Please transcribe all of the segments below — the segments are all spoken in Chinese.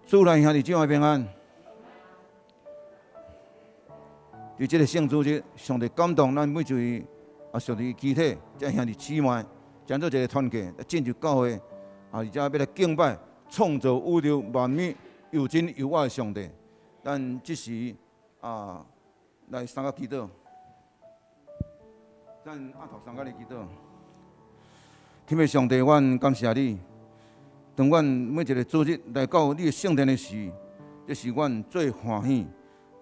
祝咱兄弟姊妹平安。伫这个圣主日，上帝感动咱每一位上帝肢体，这兄弟姊妹，将做一个团结，进入教会，而且要来敬拜创造宇宙万物又真又活的上帝。咱即时来三个祈祷，咱头三个来祈祷。天父上帝，阮感谢你。当阮每一个主日来到你的圣殿的时，这是阮最欢喜、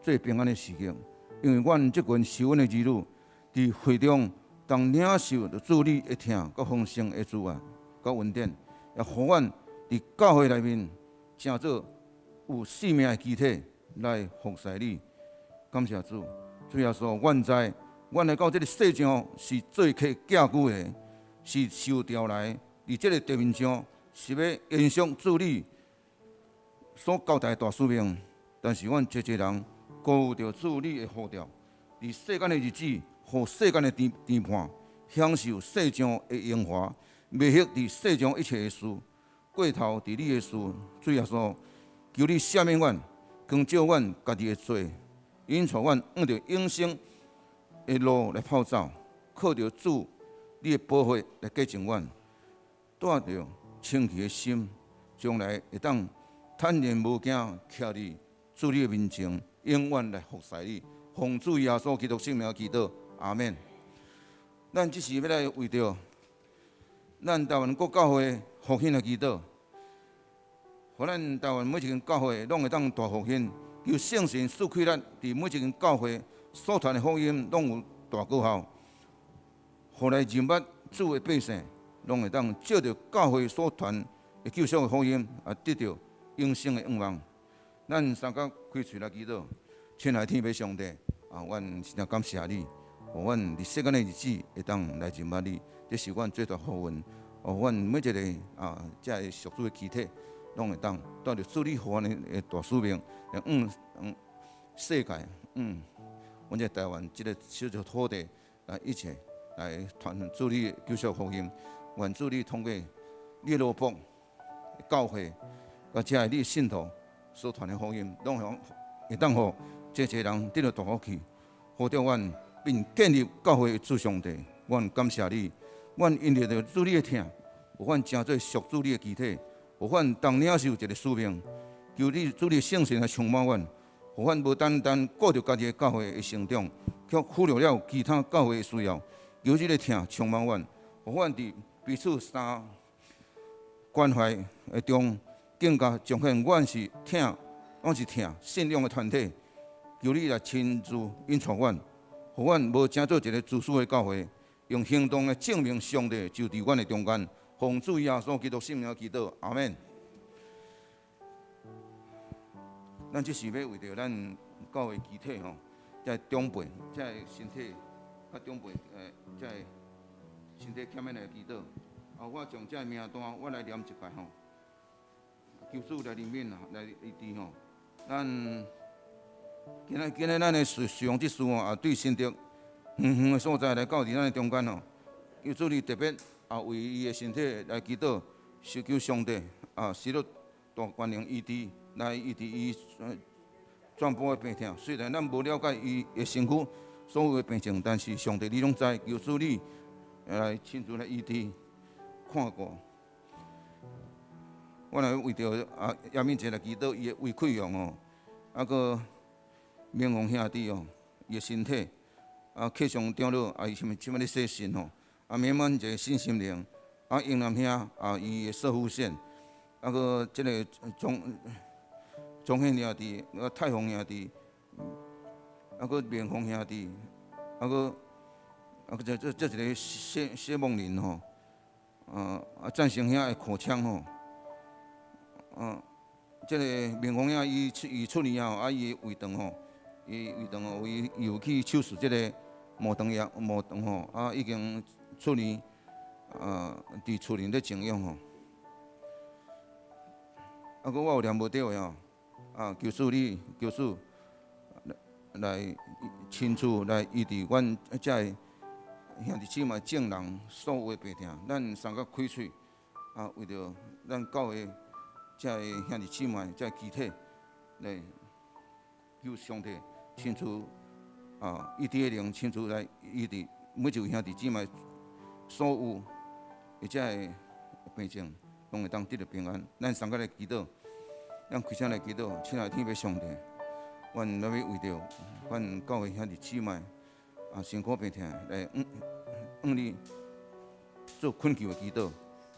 最平安的时刻。因为阮这群受恩的儿女，伫会中当领受着主你的听、甲丰盛的滋啊、甲恩典，也互阮伫教会内面成做有生命的肢体来服侍你。感谢主，主耶稣，阮知阮来到这个世上是做客寄居的，是受调来伫这个地面上。是要延续主你所交代的大使命，但是阮一人高有着主你的呼召，伫世间的日子，互世间的甜盼，享受世上的荣华，未晓伫世上一切的事，过头伫你的事，主耶稣，求你赦免阮，光照阮家己的罪，引带阮按着永生的路来跑走，靠着主你的保护来洁净阮，带着清洁的心，将来会当坦然无惊，徛伫主你的面前，永远来服侍你。奉主耶稣基督圣名祈祷，阿免。咱即时要来为着咱台湾国教会复兴来祈祷，互咱台湾每一间教会拢会当大复兴，求圣神赐开咱伫每一间教会所传的福音，拢有大果效，互来认捌主的百姓。拢会当照着教会所传的救赎的福音，得到永生的愿望。咱三角开嘴来祈祷，亲爱天父上帝，阮实在感谢你，互阮伫世间的日子会当来认捌你，这是阮最大福运。互阮每一个这个属主的肢体，拢会当带着主你互阮的大使命，世界，阮这台湾这个小小土地，一切来传主你的救赎福音。愿主你通过你罗卜教会，甲遮你信徒所传的福音，拢会当互这些人得到大福气，呼召阮并建立教会的主上帝。阮感谢你，阮因着主你的听，有阮成做属主你的肢体，有阮当领受一个使命，求你主你的圣神来充满阮，互阮无单单顾着家己的教会的成长，却忽略了其他教会的需要。求你的听充满阮，互阮伫彼此关怀中，更加彰显阮是听信仰的团体。求你来亲自引带阮，互阮无成做一个自私的教会，用行动来证明上帝就伫阮的中间。奉主耶稣基督圣名祈祷，阿免。咱即是要为着咱教会肢体吼，即长辈，即身体较长辈即身体欠的来祈祷。我将这名单我来念一摆吼，求主来怜悯来医治吼。咱今日咱的使用这事吼，对新竹远远的所在来到伫咱的中间吼，求主你特别为伊的身体来祈祷，求求上帝使到大权能医治，来医治伊全部的病痛。虽然咱无了解伊的身躯所有的病症，但是上帝你拢知，求主你来亲自来医治。看过，我来为着叶敏杰来祈祷伊的胃溃疡哦，个明宏兄弟哦，伊的身体客上长老伊什么咧洗肾哦，美满一个新心灵，英男兄伊的射护线，个即个钟宪兄弟，泰宏兄弟，个明宏兄弟，个这一个谢梦林吼。战胜遐的口腔吼，即个明宏遐伊出院后，伊的胃肠吼，伊胃肠吼，伊有去手术即个无长也无长吼，已经去年伫厝里咧静养吼。搁我有念无对的吼，求主你求主来亲自来医治阮遮个兄弟姊妹众人所有的病痛，咱三甲开喙为着咱教会遮个兄弟姊妹遮个肢体来求上帝亲自医治的灵亲自来医治每一位兄弟姊妹所有的遮个病症，拢会当得到平安。咱三甲来祈祷，咱开声来祈祷，亲爱的天父上帝，阮要为着阮教会兄弟姊妹辛苦病痛来你做恳求的祈祷，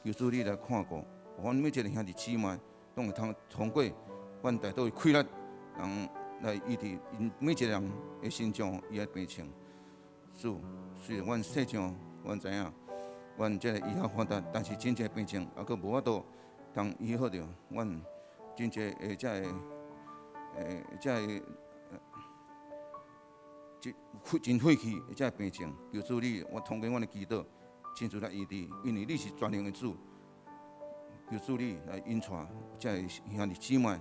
求主你来看顾，阮每一个兄弟姊妹拢会通过阮大道的开力，人来医治因每一个人的心上伊的病情。主，虽然阮细上，阮知影，阮这个医学发达，但是真正病情还佫无法度通医好着阮真正的这真晦气的这病情。求主你，我通过阮的祈祷，亲自来医治，因为你是全能的主。求主你来引带这兄弟姊妹，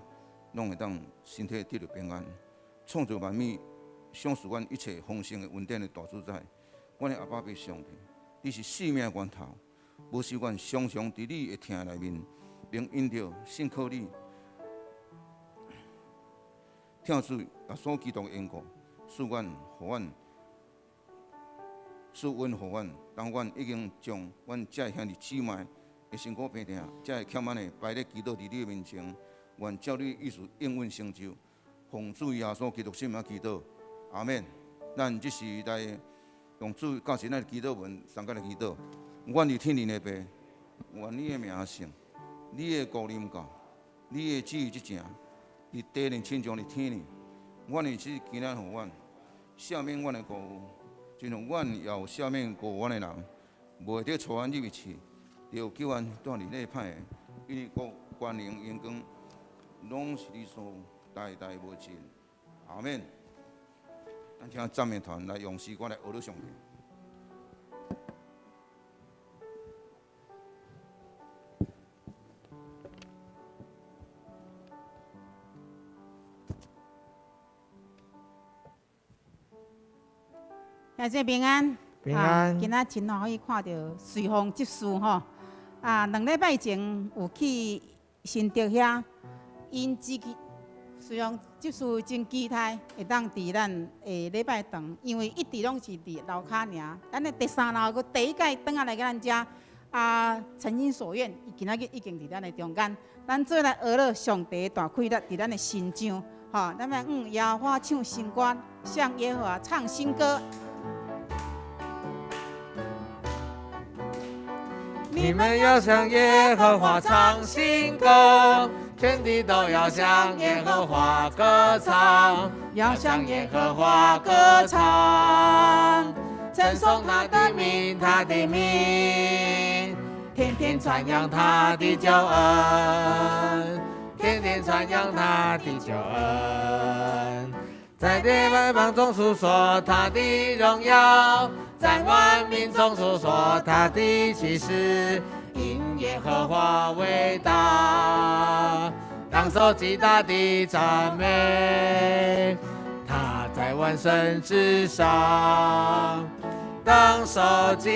拢会当身体得到平安，创造万物，享受阮一切丰盛的稳定的大主宰。阮的阿爸父上帝，你是生命的源头，无使阮常常伫你的听内面，并因着信靠你，听主耶稣基督的缘故，使阮，当阮已经将阮遮个兄弟姊妹的辛苦病痛，遮个欠安的摆咧祈祷伫你的面前，愿照你意思应允成就。奉主耶稣基督圣名祈祷，阿免。咱即时来用主教神的祈祷文，三甲来祈祷。愿你天灵的爸，愿你的名圣，你的国临到，你的旨意即成，伫地里亲像伫天里。阮的旨今仔互阮，赦免阮的过误，正如阮也有赦免过阮的人，袂得带阮入去，就叫阮带入内歹的，因为国、权能、荣光，拢是你所代代无尽。阿免。咱请赞美团来用诗歌来学了上帝。谢谢平安，平安。今仔真好可以看到随风执事吼，2礼拜前有去新竹遐，因随风执事真期待会当伫咱下礼拜堂，因为一直拢是伫楼骹尔。咱的第3楼个第一届转来咱遮，诚心所愿，伊今仔日已经伫咱的中间，咱做来学了上帝的大开力伫咱的心上，吼，咱要耶和华唱新歌，向耶和华唱新歌。你们要向耶和华唱新歌，全地都要向耶和华歌唱，要向耶和华歌唱，称颂他的名，他的名，天天传扬他的救恩，天天传扬他的救恩，在列外邦中述说他的荣耀，在万民中述说他的奇事，因耶和华伟大，当受极大的赞美。他在万神之上，当受敬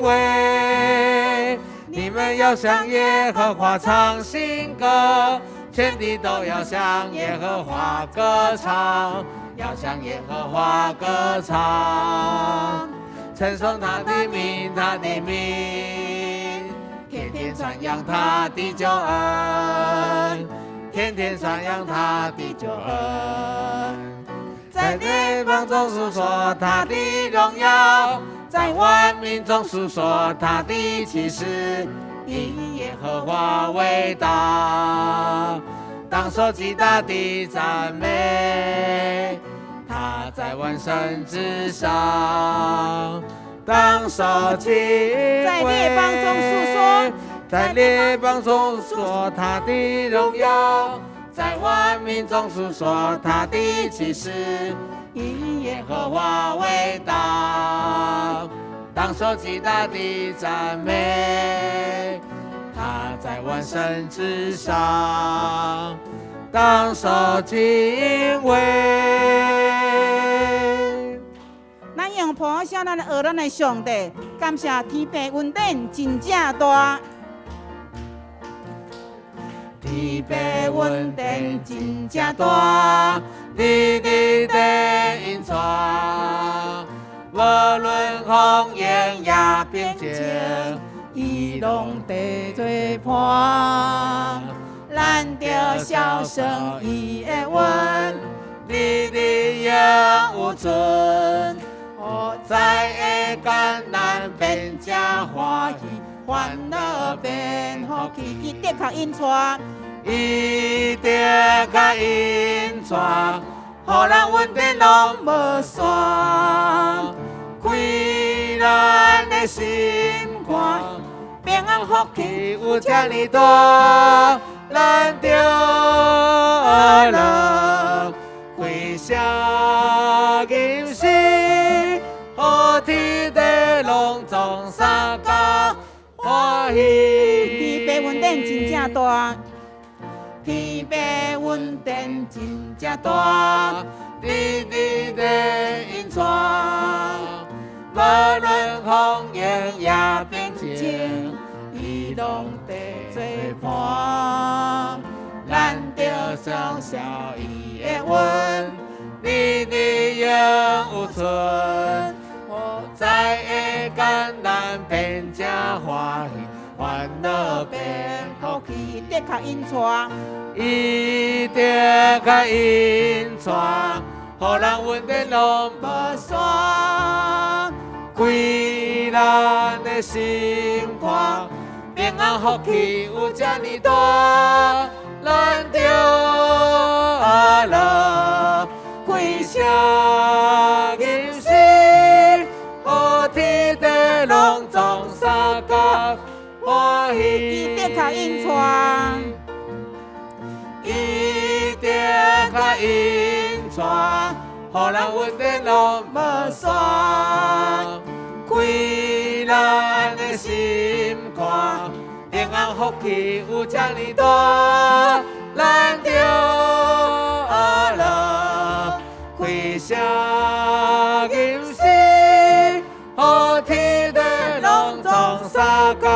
畏。你们要向耶和华唱新歌，全地都要向耶和华歌唱，要向耶和华歌唱，称颂他的名，他的名，天天传扬他的救恩，天天传扬他的救恩，在列邦中述说他的荣耀，在万民中述说他的奇事，因耶和华伟大，当受极大的赞美。他在万神之上，当受敬畏。在列邦中述说，在列邦中说他的荣耀，在万民中述说他的奇事，因耶和华伟大。当手极大的赞美，他在万神之上，当受敬畏。咱用普声，咱学咱的上帝，感谢天父恩典真正大。天父恩典真正大，日日地引传，无论风烟也平静，伊拢地做伴。咱着小声伊的温，日日也有存。在会艰难变正欢喜，烦恼变福气，伊的确因带，伊的确因带，互人稳定拢无散，开咱的心肝，平安福气有这呢大，咱着乐，开声吟诗。天地隆总三角欢喜，天父恩典真正大，天父恩典真正大，日日地引传，无论风烟也平静，伊拢地做伴，咱着相笑伊的温，日日永有存。在会艰难变正欢喜，烦恼变福气，伊的确因带，伊的确因带，互人稳定拢无散，开咱的心肝，平安福气有这呢大，咱着乐，开声吟诗。天地隆总三角欢喜，伊的确因带，伊的确因带，互人稳定拢无散，开咱的心肝，平安福气有这呢大，咱着乐，开声吟诗。天地隆总三角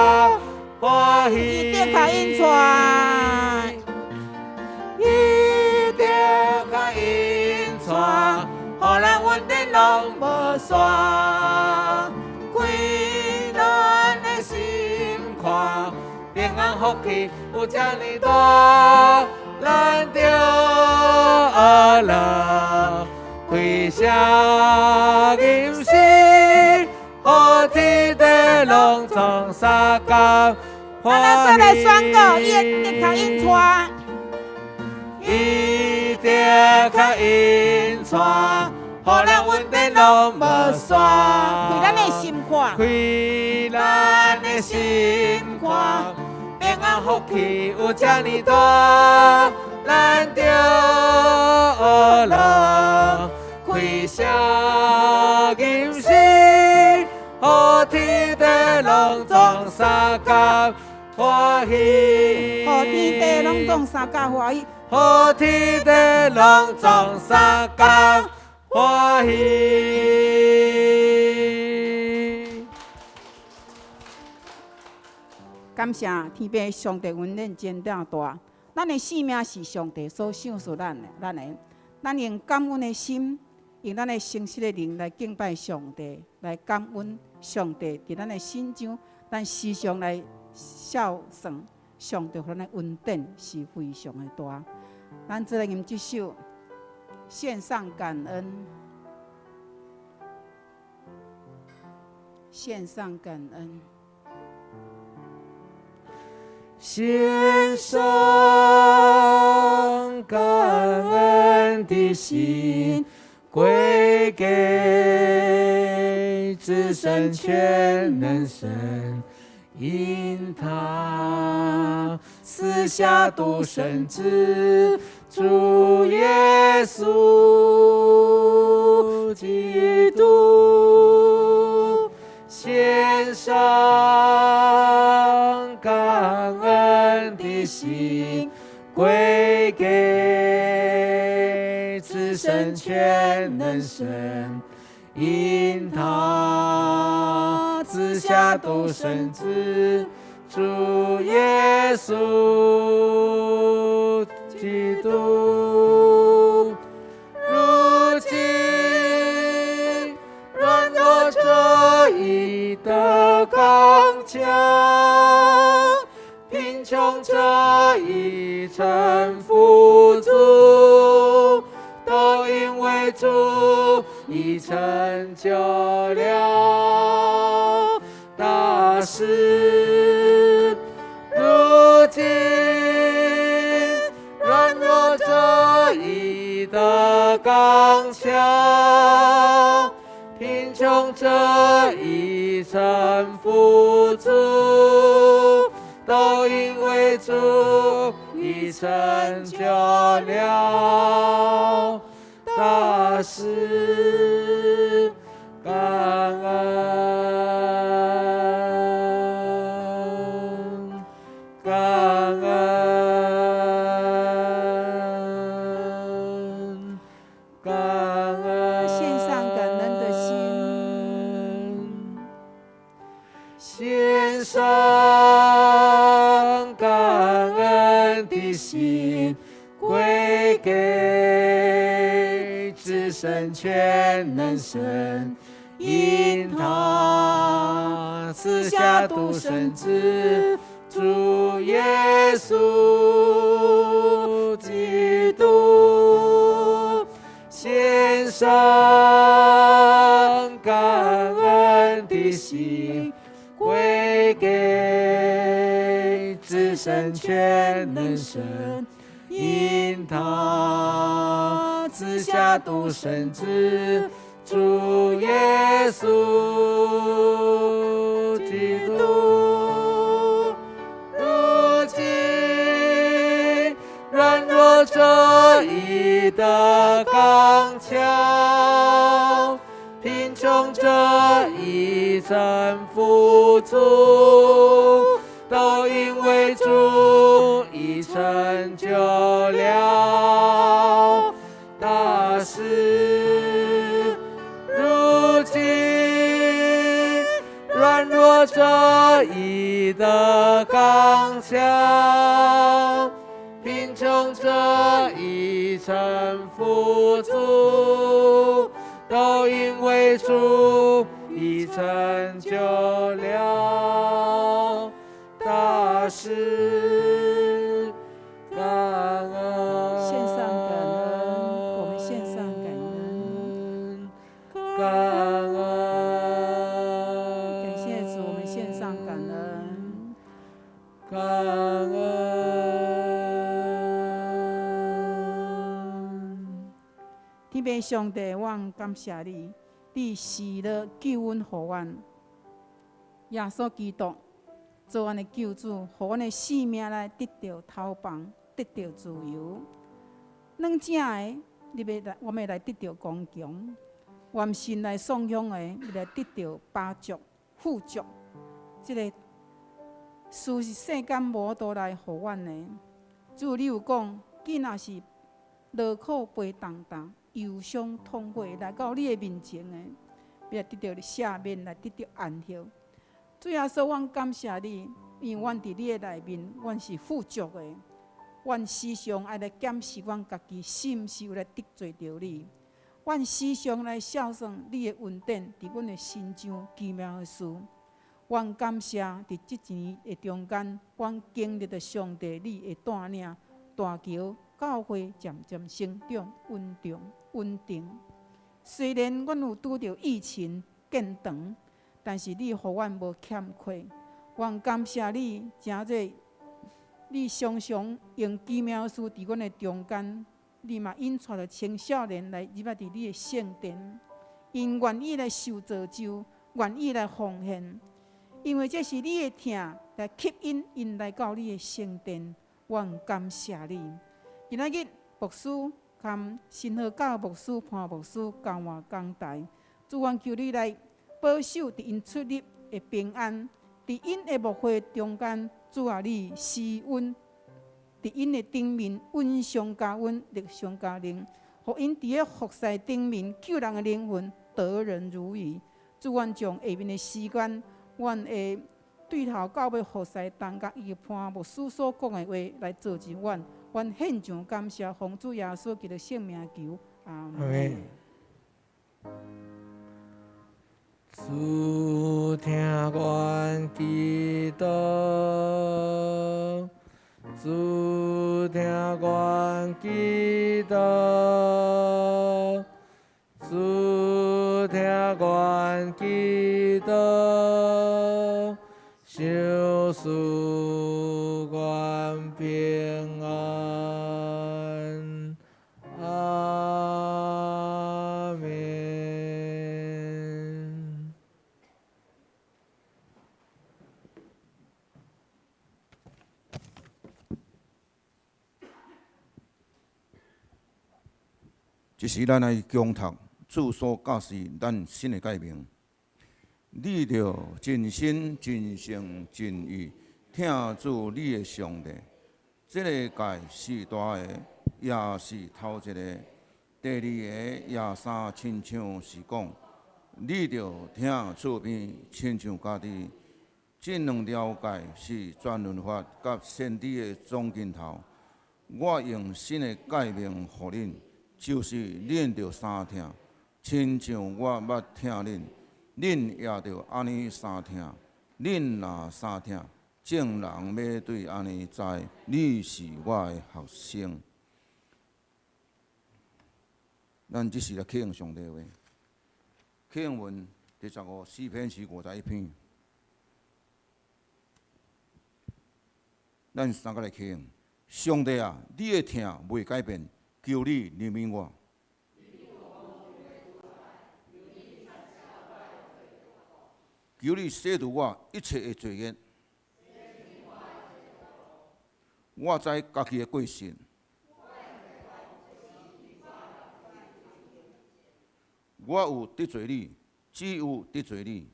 欢喜，伊的确因带，伊的确因带，互人稳定拢无散，开咱的心肝，平安福气有这呢大，咱着乐，开声吟诗。天地隆总三角欢喜，咱再来宣告，伊的确因带，伊的确因带，互人稳定拢无散，开咱的心肝，开咱的心肝，平安福气有这呢大，咱着乐，开声吟诗。天地隆总三角欢喜，天地隆总三角欢喜，天地隆总三角欢喜。感谢天父上帝恩典真正大，咱的性命是上帝所赏赐咱用感恩的心，用咱的诚实的灵来敬拜上帝，来感恩上帝伫咱的心中，咱时常来孝顺上帝，咱的恩典是非常的大。咱只来用这首献上感恩，献上感恩。献上感恩的心，归给至圣全能神，因他赐下独生子主耶稣基督，献神全能神，因他赐下独生子，主耶稣基督。如今软弱者已得刚强，贫穷者已臣服主，都因为主已成就了大事。如今软弱者已得刚强，贫穷者已臣服主，都因为主已成就了大事。感恩，感恩，感恩。献上感恩的心，献上感恩的心，归给至神全能神，因他赐下独生子，主耶稣基督。献上感恩的心，归给至神全能神，因他赐下独生子，主耶稣基督。如今软弱者已得刚强，贫穷者已臣服主，都因为主已成就了大事。如今软弱者已得刚强，贫穷者已臣服主，都因为主已成就了大事。感恩，献上感恩，我们献上感恩，感恩，感谢主，我们献上感恩。感恩。天父上帝，我感谢你，你是了救恩给阮，耶稣基督做阮的救主，给阮的性命来得到逃亡，得到自由。软正的，我们来得到刚强；愿心来颂扬的，来得到饱足、富足。这个事是世间无都来给阮的。主，你有讲，既若是劳苦背重担、忧伤痛悔来到你的面前的，要得到赦免，来得到安息。主耶稣，阮感谢你，因为阮伫你的内面，阮是富足的。阮时常爱来检视阮家己心是有来得罪着你。阮时常来孝顺你的恩典，伫阮的心上奇妙的事。阮感谢伫即一年的中间，阮经历着上帝你的带领，大桥教会渐渐成长、稳定。虽然阮有拄着疫情见长，但是你互阮无欠缺。阮感谢你，诚济你常常用奇妙事伫阮的中间，你嘛引带着青少年来入伫你的圣殿，因愿意来受造就，愿意来奉献，因为这是你的疼来吸引因来到你的圣殿。愿感谢你。今仔日牧师含新和教牧师、潘牧师交换讲台，主愿求你来保守伫因出入的平安，伫因的牧会中间。主啊，你施恩伫因的顶面，温上加温，力上加力，互因伫个服侍顶面救人的灵魂得人如意。主愿将下面的时间，阮会对头到尾服侍，当甲伊判牧师所讲的话来做一阮。阮献上感谢，奉主耶稣基督圣名求，阿门。主听阮祈祷，主听阮祈祷，主听阮祈祷，小事愿平安。阿门。这是咱来强读主所教示咱新的诫命。你着尽心、尽性、尽意听主你的上帝。这个诫是大个，也是头一个。第二个也三亲像是讲，你着听厝边，亲像家己。这两条诫是专论法甲先知的总镜头。我用新的诫命予恁，就是恁着三听，亲像我捌听恁，恁也着安尼三听。恁若三听，众人要对安尼知，你是我的学生。咱即时来启应上帝话，启应文第15诗篇是51篇。咱三个来启应。上帝啊，你的听袂改变，求你怜悯我。求你洗除我一切的罪孽。我知家己的过失。我有得罪你，只有得罪你。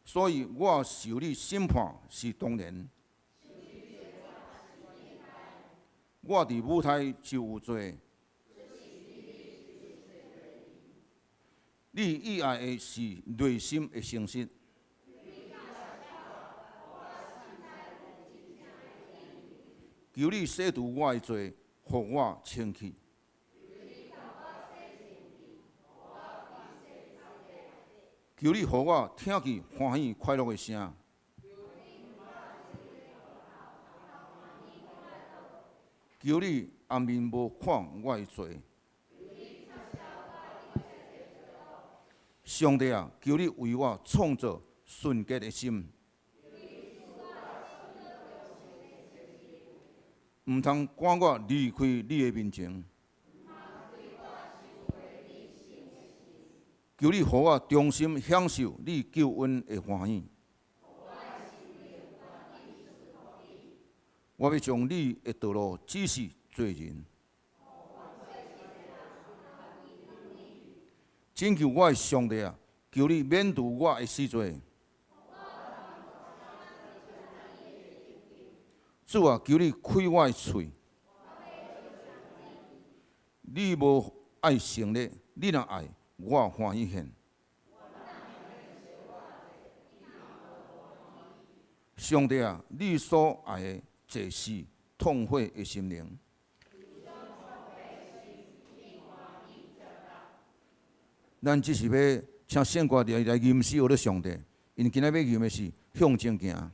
所以我受你审判是当然。我伫舞台就有罪。你意爱的是内心的诚实。求你洗除我的罪，互我清气。求你互我听见欢喜快乐的声。求你暗面无看我的罪。上帝啊，求你为我创造纯洁的心，毋通赶我离开你的面前。求你互我衷心享受你救恩的欢喜。我要将你的道路指示做人。拯救我的上帝啊，求你免除我的死罪。主啊，求你开我的嘴。你无爱胜利，你若爱，我欢喜现。上帝啊，你所爱的这是痛悔的心灵。咱只是要请圣歌来吟诗学了上帝，因今仔要吟的是向前行。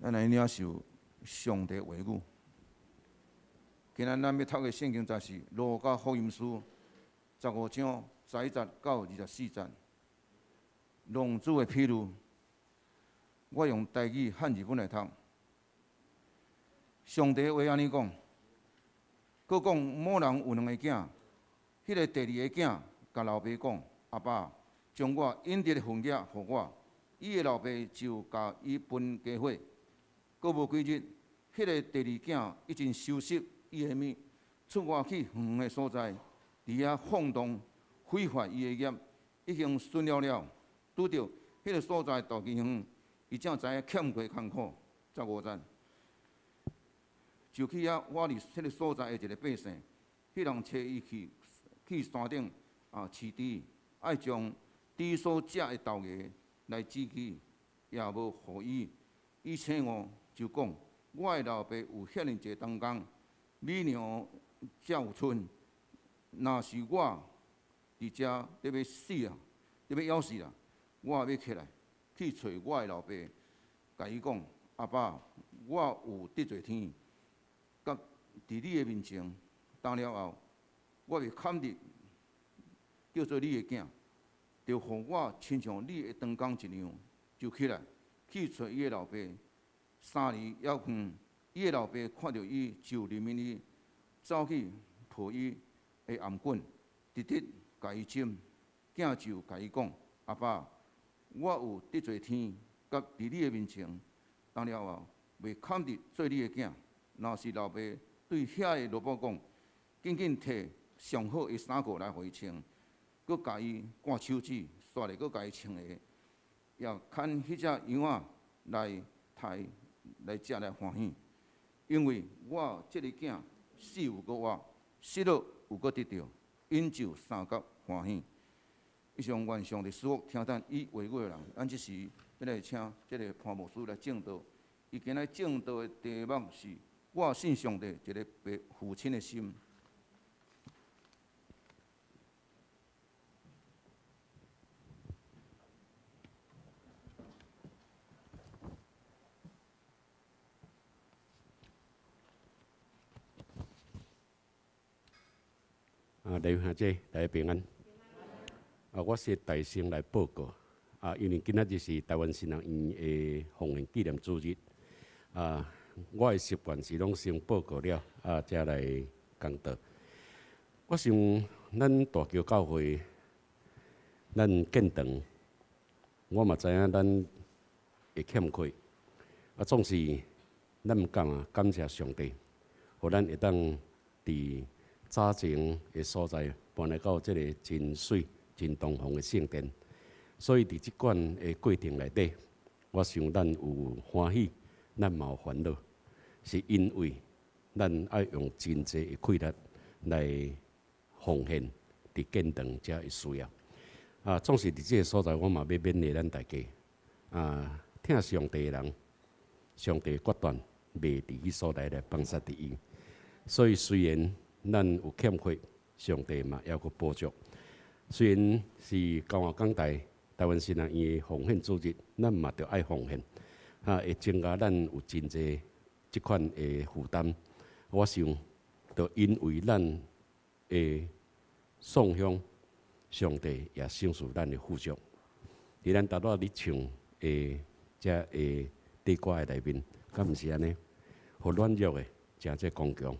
咱来领受上帝话语。今仔咱要读的圣经就是《路加福音书》15章11节到24节。浪子的譬喻，我用台语汉日本来读。上帝话安尼讲，佮讲某人有2个囝，迄个第2个囝甲老爸讲：阿爸，将我应得的份额互我。伊的老爸就甲伊分家伙。过无几日，迄个第2囝已经收拾伊的物，出外去远的所在，伫遐放荡毁坏伊的业，已经顺了。拄着迄个所在大机远，伊才知影欠过艰苦15节。就去遐挖伫迄个所在的一个百姓，迄人找伊去山顶饲猪，爱将猪所食的豆芽来指起，也无互伊。伊请我就讲：我的老爸有遐尼济冬工，米粮才有剩。若是我伫遮得要死啊，得要枵死啦，我也要起来去找我的老爸，甲伊讲：阿爸，我有得罪天。甲伫你的面前，当了后，我袂堪得叫做你的囝，就互我亲像你的长工一样，就起来去找伊的老爸。3年了远，伊的老爸看到伊，就怜悯伊，走去抱伊的颔棍，直直甲伊亲。囝就甲伊讲：阿爸，我有得罪天，甲伫你的面前，当了后，袂堪得做你的囝。若是老爸对遐个萝卜讲，紧紧摕上好的衫裤来互伊穿，佮甲伊赶手指，煞来佮甲伊穿鞋，也牵迄只羊仔来杀来食来欢喜。因为我即个囝死有个活，失落有个得着，因就三角欢喜。以上愿上帝赐福听等伊话语的人，咱即时要来请即个潘牧师来正道。伊今仔正道的题目是：我信上帝一个父亲的心。弟兄姐，大家平安。我是大声来报告。因为今仔日是台湾新人院的奉献纪念主日。我的习惯是拢先报告了，才来讲道。我想，咱大桥教会，咱建堂，我嘛知影咱会欠亏。总是咱毋敢感谢上帝，互咱会当伫早前的所在搬来到即个真水、真东方的圣殿。所以伫即款的过程内底，我想咱有欢喜。咱嘛有烦恼，是因为咱爱用真济的气力来奉献伫建堂遮的需要。总是伫即个所在，我嘛要勉励咱大家。听上帝的人，上帝决断袂伫迄所在来帮助伫伊。所以虽然咱有欠缺，上帝嘛还佫补助。虽然是高华港台湾新人院的奉献主日，咱嘛着爱奉献。会增加咱有真济即款的负担。我想，就因为咱的送向上帝，也享受咱的富足。伫咱达到日唱的遮的地歌的内面，敢毋是安尼？互软弱的诚做刚强，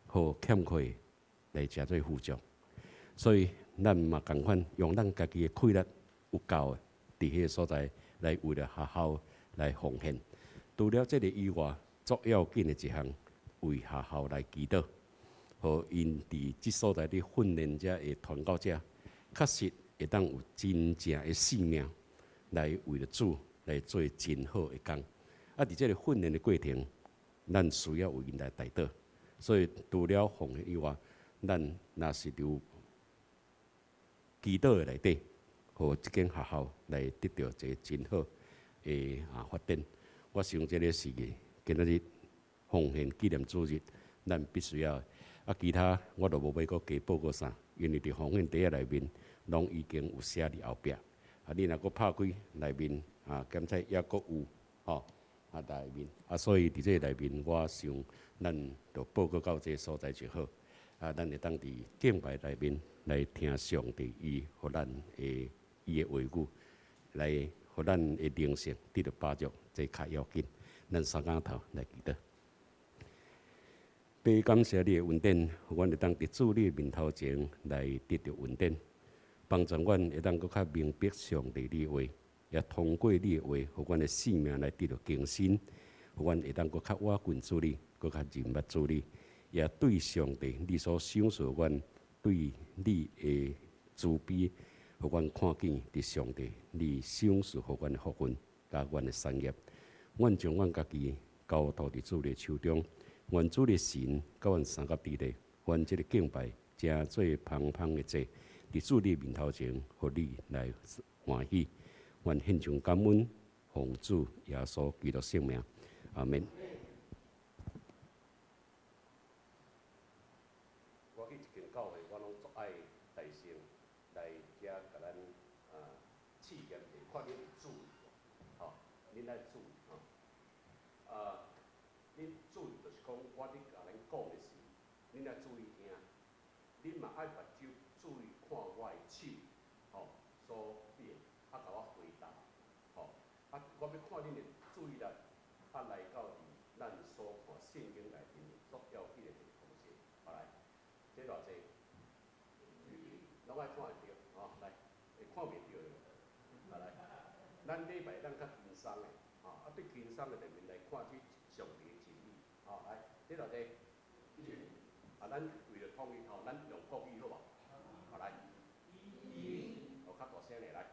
互欠缺的来诚做富足。所以，咱嘛共款用咱家己的气力有够的，伫迄个所在来为了学校。来奉献，除了这个以外，最要紧的一项，为学校来祈祷，互因伫即所在的训练者的传教者，确实会当有真正的性命，来为了主来做真好的工。伫这个训练的过程，咱需要为因来代祷。所以除了奉献以外，咱若是有祈祷的内底，互即间学校来得到一个真好。发展，我想这个是今仔日奉献纪念主日，咱必须要。其他我就无要阁加报告啥，因为伫奉献第一内面，拢已经有写伫后壁。你若阁拍开内面检测也阁有内面所以伫这内面，我想咱就报告到这个所在就好咱会当伫敬拜内面来听上帝互咱的伊的话语，来互咱的灵性得到帮助，这较要紧。咱三竿头来祈祷。爸，感谢你的恩典，阮会当伫主你的面头前来得到恩典，帮助阮会当搁较明白上帝你的话，也通过你的话，互阮的性命来得到更新，互阮会当搁较倚近主你，搁较认捌主你，也对上帝你所享受阮对你的慈悲，互阮看见伫上帝你享受互阮的福分，甲阮的产业。阮将阮家己交托伫主的手中。愿主的神甲阮三甲地利，愿这个敬拜正做芳芳的祭，伫主你面头前，互你来欢喜。愿献上感恩，奉主耶稣基督圣名，阿门。我去一间教会，我拢足爱大声来遮甲咱试验者，看恁会注意，吼，恁来注意吼，恁注意就是讲，我咧甲恁讲的时，恁要注意听。恁嘛爱目睭注意看我的手，吼，所变，甲我回答，吼，我要看恁的注意力，来到咱所看圣经内面所要紧的一个东西，好来，这偌济，拢爱看会着，吼，来，会看袂着的，好来，咱礼拜咱较轻松的，吼，对轻松的内面来看去上帝的真理，吼，来，这偌济，咱为了统一，吼，咱用国语好无？好来，我较大声的来。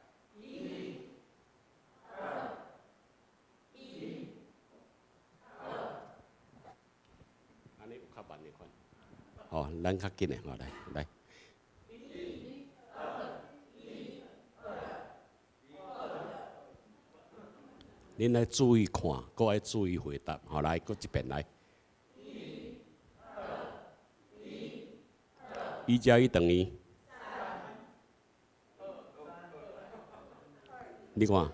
安尼有较慢的款，哦，咱较紧的，吼，来来。恁来注意看，搁爱注意回答，好来，搁一遍来。1+1等于？你看，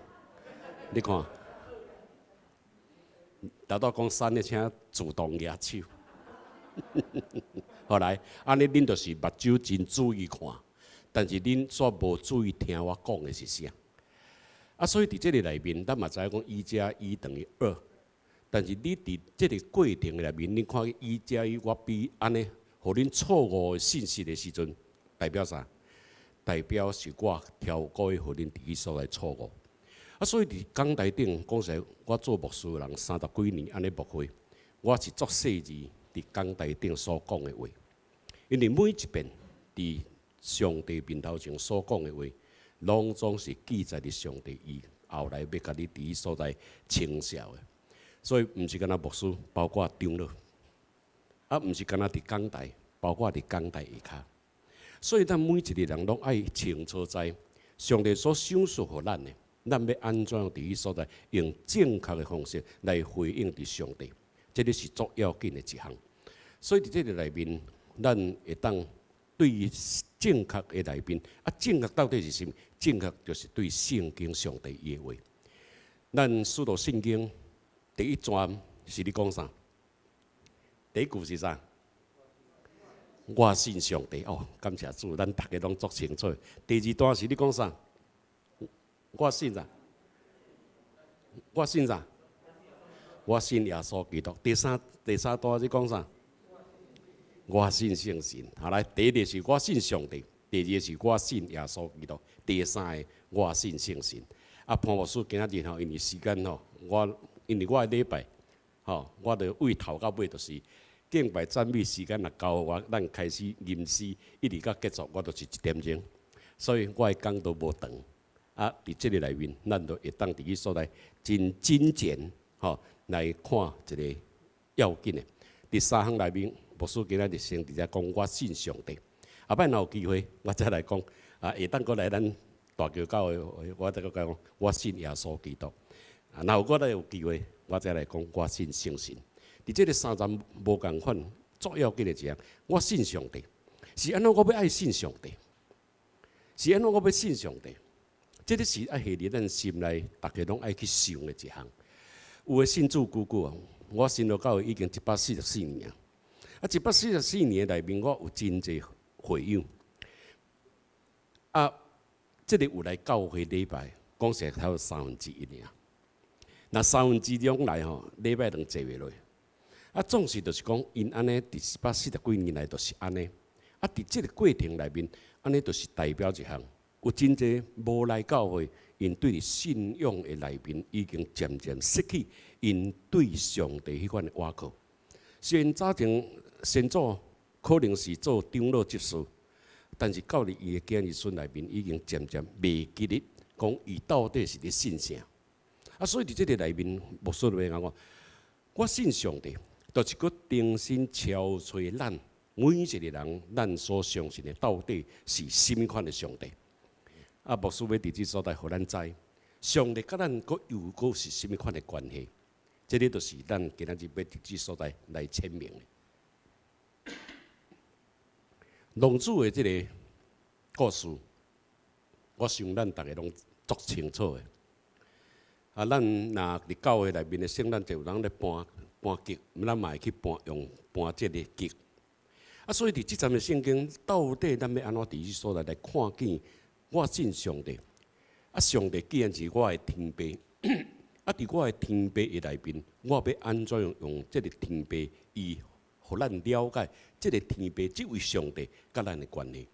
你看，头拄讲3的，请自动举手。好来，安尼恁就是目睭真注意看，但是恁煞无注意听我讲的是啥。所以伫这个内面，咱嘛知影讲1+1等于2，但是你伫这个过程内面，你看1+1，我比安尼，互恁错误的信息的时阵，代表啥？代表是我挑过互恁伫迄所来错误。所以伫讲台顶讲实，我做牧师的人30几年安尼牧会，我是作细致伫讲台顶所讲的话，因为每一遍伫上帝面头前所讲的话。拢总是记载伫上帝伊后来要甲你伫所在呈效的，所以毋是干那牧师，包括长老，毋是干那伫讲台，包括伫讲台下骹。所以咱每一个人拢爱清楚知，上帝所享受互咱的，咱要安怎伫迄所在用正确的方式来回应伫上帝，这个是足要紧的一项。所以伫这个内面，咱会当对于正确的内面，正确到底是啥？正确就是对圣经上帝伊的话。咱使徒圣经第一章是咧讲啥？第一句是啥？我信上帝哦，感谢主，咱大家拢足清楚。第二段是咧讲啥？我信啥？我信啥？我信耶稣基督。第三段是讲啥？我信圣神。好来，第一个是我信上帝，第二个是我信耶稣基督，第三个我信圣神。潘牧师今仔日吼，因为时间吼，因为我的礼拜吼，我着为头到尾就是敬拜赞美时间若到咱开始吟诗，一直到结束，我就是1点钟，所以我的讲都无长。伫即个内面，咱就会当伫迄所在真精简吼来看一个要紧的。第三项内面。牧师今仔日先直接讲，我信上帝。后摆若有机会，我再来讲。下当过来咱大桥教会，我再讲，我信耶稣基督。若我再有机会，我再来讲，我信圣神。伫这个3站无共款，足要紧的一项，我信上帝。是安怎我要爱信上帝？是安怎我要信上帝？这个是爱下伫咱心内，大家拢爱去想的一项。有诶信主久久啊，我信了教会已经144年啊，144年内面，我有真侪会友啊，即个有来教会礼拜，讲实才有1/3尔。那2/3来吼，礼拜2坐袂落。啊，总是就是讲，因安尼伫140几年来，就是安尼。啊，伫即个过程内面，安尼就是代表一项，有真侪无来教会，因对信仰的内面已经渐渐失去因对上帝迄款的倚靠。虽然早前先祖可能是做长老执事，但是到伊的今日孙内面，已经渐渐袂记得讲伊到底是咧信啥。啊，所以伫即个内面，牧师就讲，我信上帝。就是佮重新敲碎咱每一个人，咱所相信的到底是甚物款的上帝？啊，牧师要伫即所在，互咱知，上帝甲咱又是甚物款的关系？这个就是咱今仔日要伫即所在来签名的。龙主的这个故事，我想咱大家拢足清楚的。啊，咱若伫教会内面的圣诞节，有人咧搬吉，咱嘛会去用搬即个吉。啊，所以伫即阵的圣经，到底咱要安怎伫即所来看见？我信上帝，啊，上帝既然是我的天父，啊，伫我的天父的内面，我要安怎用即个天父，以互咱了解即个天父，即位上帝甲咱的关系。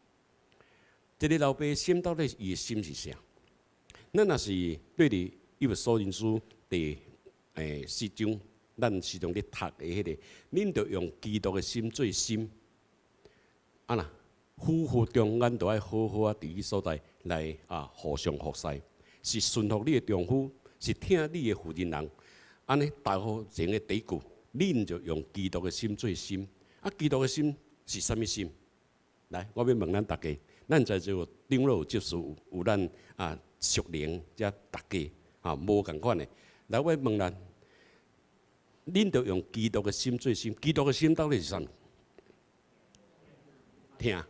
一个老爸心到底伊的心是啥？咱若是对伫《以弗所人书》第4章。咱时常咧读的迄个，恁着用基督的心做心，啊呐，夫妇中咱着爱好好啊，伫伊所在来互相服侍，是顺服你的丈夫，是听你的妇人人，安尼大好前的第一句，恁着用基督的心做心，啊，基督的心是啥物心？来，我要问咱大家，咱在座长老执事有咱属灵，遮大家无共款的，来，我问咱。恁着用基督的心做心，基督的心到底是啥？听，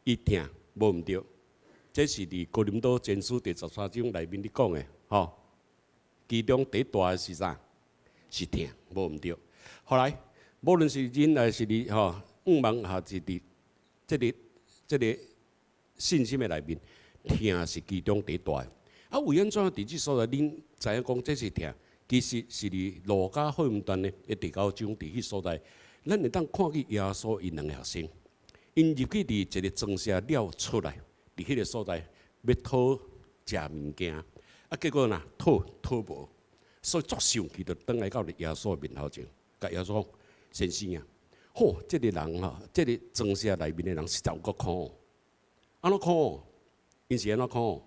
伊听，无毋对。这是伫哥林多前书第13章内面咧讲的，吼。其中第一大的是啥？是听，无毋对。后来，无论是人还是你吼，望还是伫这个信心的内面，听是其中第一大的。啊，为安怎伫即所在，恁知影讲这是听？其实是伫路加福音段的第9章，伫迄所在，咱会当看见耶稣因两个学生，因入去伫一个庄稼了出来，伫迄个所在要讨食物件，啊，结果呐讨无，所以足生气，就倒来到耶稣面头前，甲耶稣讲：先生啊，吼，这个人吼，这个庄稼内面的人实在有够苦，安怎苦？因是安怎苦？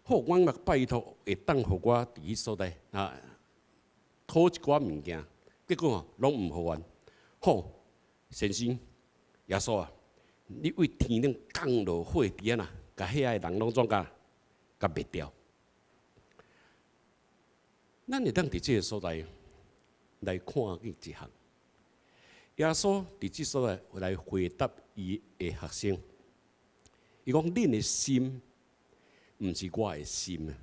好，我若拜托，会当互我伫迄所在讨一寡物件，结果拢毋互阮。好，先生，耶稣啊，你为天顶降落火伫啊呐，甲遐个人拢总甲灭掉。咱会当伫即个所在来看见一项，耶稣伫即所在来回答伊的学生，伊讲：恁的心毋是我的心啊，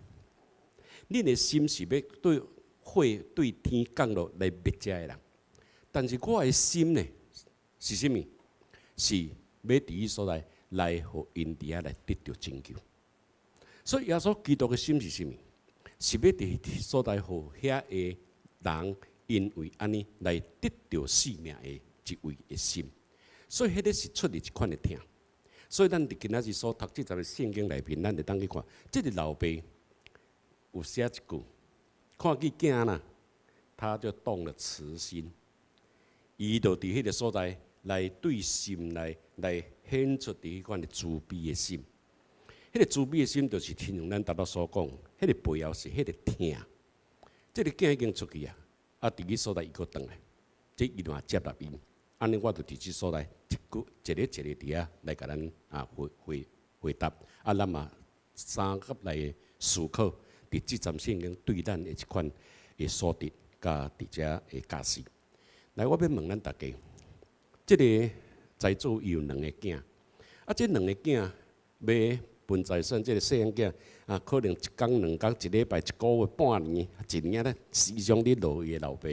恁的心是要对。会对天降落来灭遮的人，但是我的心呢是啥物？是要伫伊所在来互因伫遐来得到拯救。所以耶稣基督的心是啥物？是要伫迄所在互遐个人因为安尼来得到生命的一位的心。所以迄个是出于一款的听。所以咱伫今仔日所读即阵的圣经内面，咱会当去看，即个老爸有写一句。看见囝啦，他就动了慈心，伊就伫迄个所在来对心来显出伫迄款的慈悲的心。迄个慈悲的心，就是亲像咱达到所讲，迄个背后是迄个听。即个囝已经出去啊，伫迄所在伊搁转来，即伊就接纳伊。安尼我就伫即所在一个伫遐来甲咱回答。咱嘛三甲来思考。伫即阵圣经对咱的一款的所得，甲伫遮的价值。来，我要问咱大家，即个在座有2个囝，即2个囝要分财产这个细汉囝啊，可能一工、两工、一礼拜、一个月、半年、一年咧，时常咧落伊的老爸，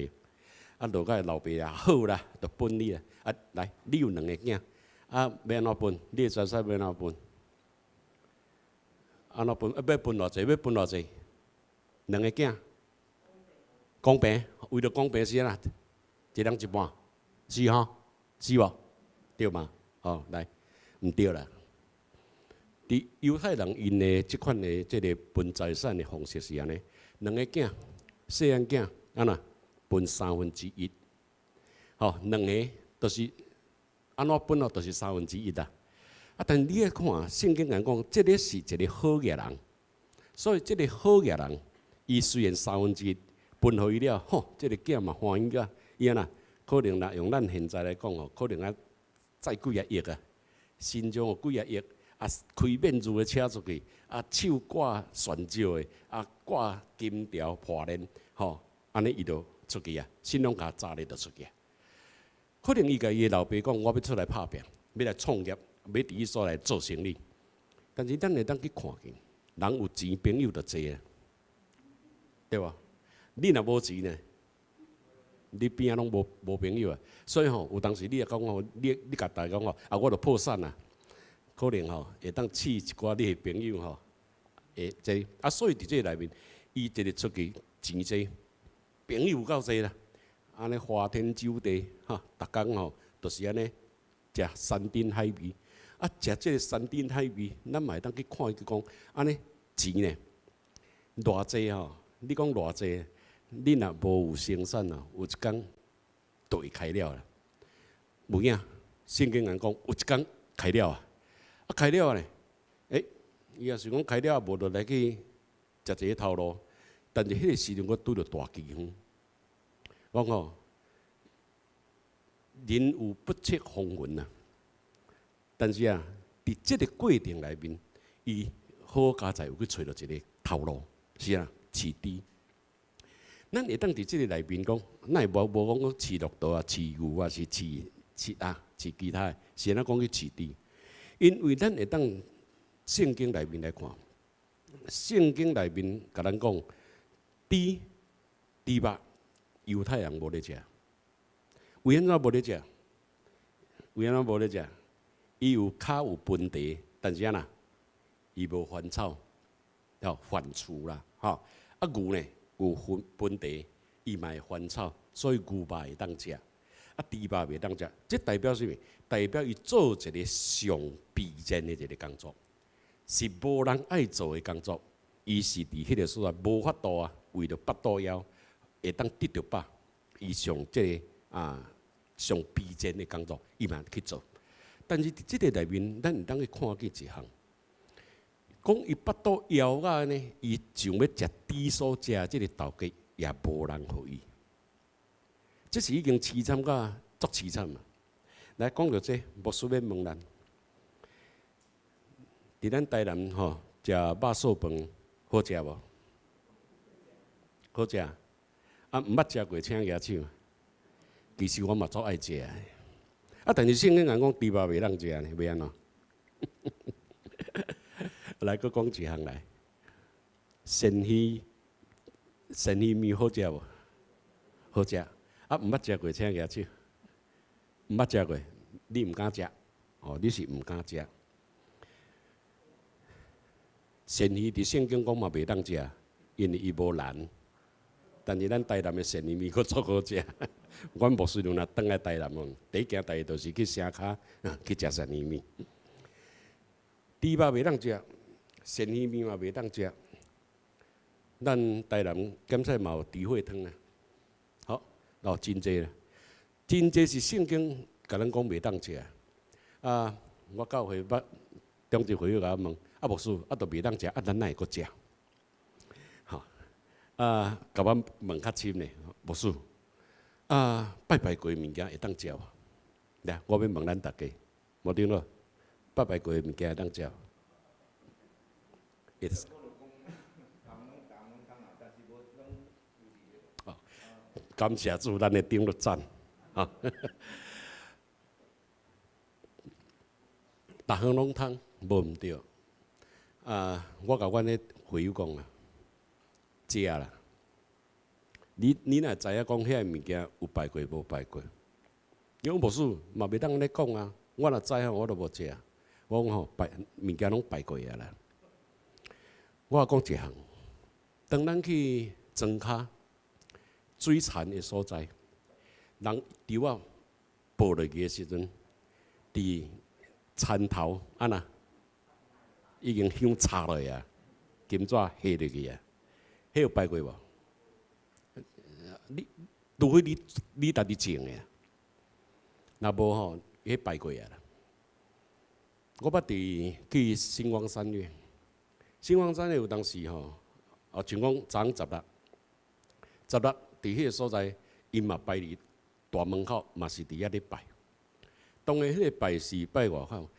啊，落到老爸啊好啦，就分你啊，啊，来，你有2个囝，啊，要安怎分？你的财产要安怎分？安怎分？要分偌济？要分偌济？2个囝，公平，为了公平是啦，一人一半，是吼？是无？对嘛？哦，来，毋对啦。伫犹太人因的即款的即个分财产的方式是安尼，2个囝，细汉囝安那分1/3，吼，2个就是安怎分哦，就是1/3啦。啊，但你来看圣经讲，这个是一个好嘅人，所以这个好嘅人，伊虽然1/3分互伊了，吼，这个囝嘛欢喜个，伊安那可能若用咱现在来讲哦，可能载几啊亿啊，心中有几啊亿。啊，开免治的车出去，啊，手挂旋照的，啊，挂金条破链，吼，安尼伊就出去啊，新郎家早日就出去。可能伊甲伊的老爸讲，我要出来拍拼，要来创业，要伫伊所来做生意。但是咱会当去看见，人有钱朋友就多啊，对吧？你若无钱呢，你边仔拢无朋友啊。所以吼，有当时你也讲吼，你甲大家讲吼，啊，我著破产啊。可能吼会当试一寡你的朋友吼，会这啊，所以伫这内面，伊一日出去钱多，朋友够多啦。安尼花天酒地，哈，逐工吼都是安尼食山珍海味。啊，食这个山珍海味，咱嘛会当去看伊讲，安尼钱呢，偌济吼？你讲偌济？你若无有生产啊，有一工就会开了啦。有影，圣经人讲有一工开了啊。啊，开了呢？伊也是讲开了，无就来去食一个头路。但是迄个时阵，我拄着大饥荒。我讲吼，人有不测风云啊。但是啊，伫即个过程内面，伊好佳在有去找到一个头路，是啊，饲猪。咱会当伫即个内面讲，咱会无讲饲骆驼啊、饲牛啊，是饲其他的，是安怎讲去饲猪？因为咱会当圣经内面来看，圣经内面甲咱讲，猪肉犹太人无咧食，为安怎无咧食？为安怎无咧食？伊有骹有分地，但是啊伊无翻草，要翻厝啦，吼。啊牛呢有分地，伊嘛会翻草，所以牛肉会当食。啊，猪肉袂当食，这代表什么？代表伊做一个上必然的一个工作，是无人爱做的工作。伊是伫迄个所在无法度啊，为着腹肚枵，会当得着饱。伊上这个上必然的工作，伊嘛去做。但是伫即个内面，咱会当去看见一项，讲伊腹肚枵啊呢，伊想要食猪所食即个豆鸡，也无人互伊。这是已经凄惨到足凄惨啊！来讲到这，牧师要问咱，伫咱台南吼食肉燥饭好食无？好食啊！毋捌食过，请举手。其实我嘛足爱食的，但是圣经人讲猪肉袂当食呢，要安怎？来，佫讲一项来，鳝鱼面好食无？好食。毋捌食过，请举手。毋捌食过，你毋敢食，哦，你是毋敢食。鳝鱼伫圣经讲嘛袂当食，因为伊无蓝。但是咱台南的鳝鱼面佫足好食。阮牧师娘若转来台南哦，第一件代志就是去城骹去食鳝鱼面。猪肉袂当食，鳝鱼面嘛袂当食。咱台南检测嘛有猪血汤啊。哦，真济啦，真济是圣经甲咱讲袂当食啊！我教会捌中一会甲我问，牧师都袂当食，咱哪会阁食？吼甲我问较深嘞，牧师拜过的物件会当食无？来，我要问咱大家，无对咯？拜过的物件会当食？感谢主，咱的顶了赞啊！逐项拢通，无毋对。我甲阮咧会友讲啊，食啦。你若知影讲遐个物件有拜过无拜过，因为无事嘛袂当安尼讲啊。我若知影我都无食。我讲吼拜物件拢拜过啊啦。我讲一项，当咱去庄骹水田的所在，人稻啊播落去的时阵，伫田头安那已经香插落去啊，金纸下落去啊，迄有拜过无？除非你家己种的，若无吼，迄拜过啊啦。我捌去新光三越，新光三越有当时吼，像讲昨昏16伫迄个所在，因嘛拜伫大门口，嘛是伫遐咧拜。当然，迄个拜是拜外口，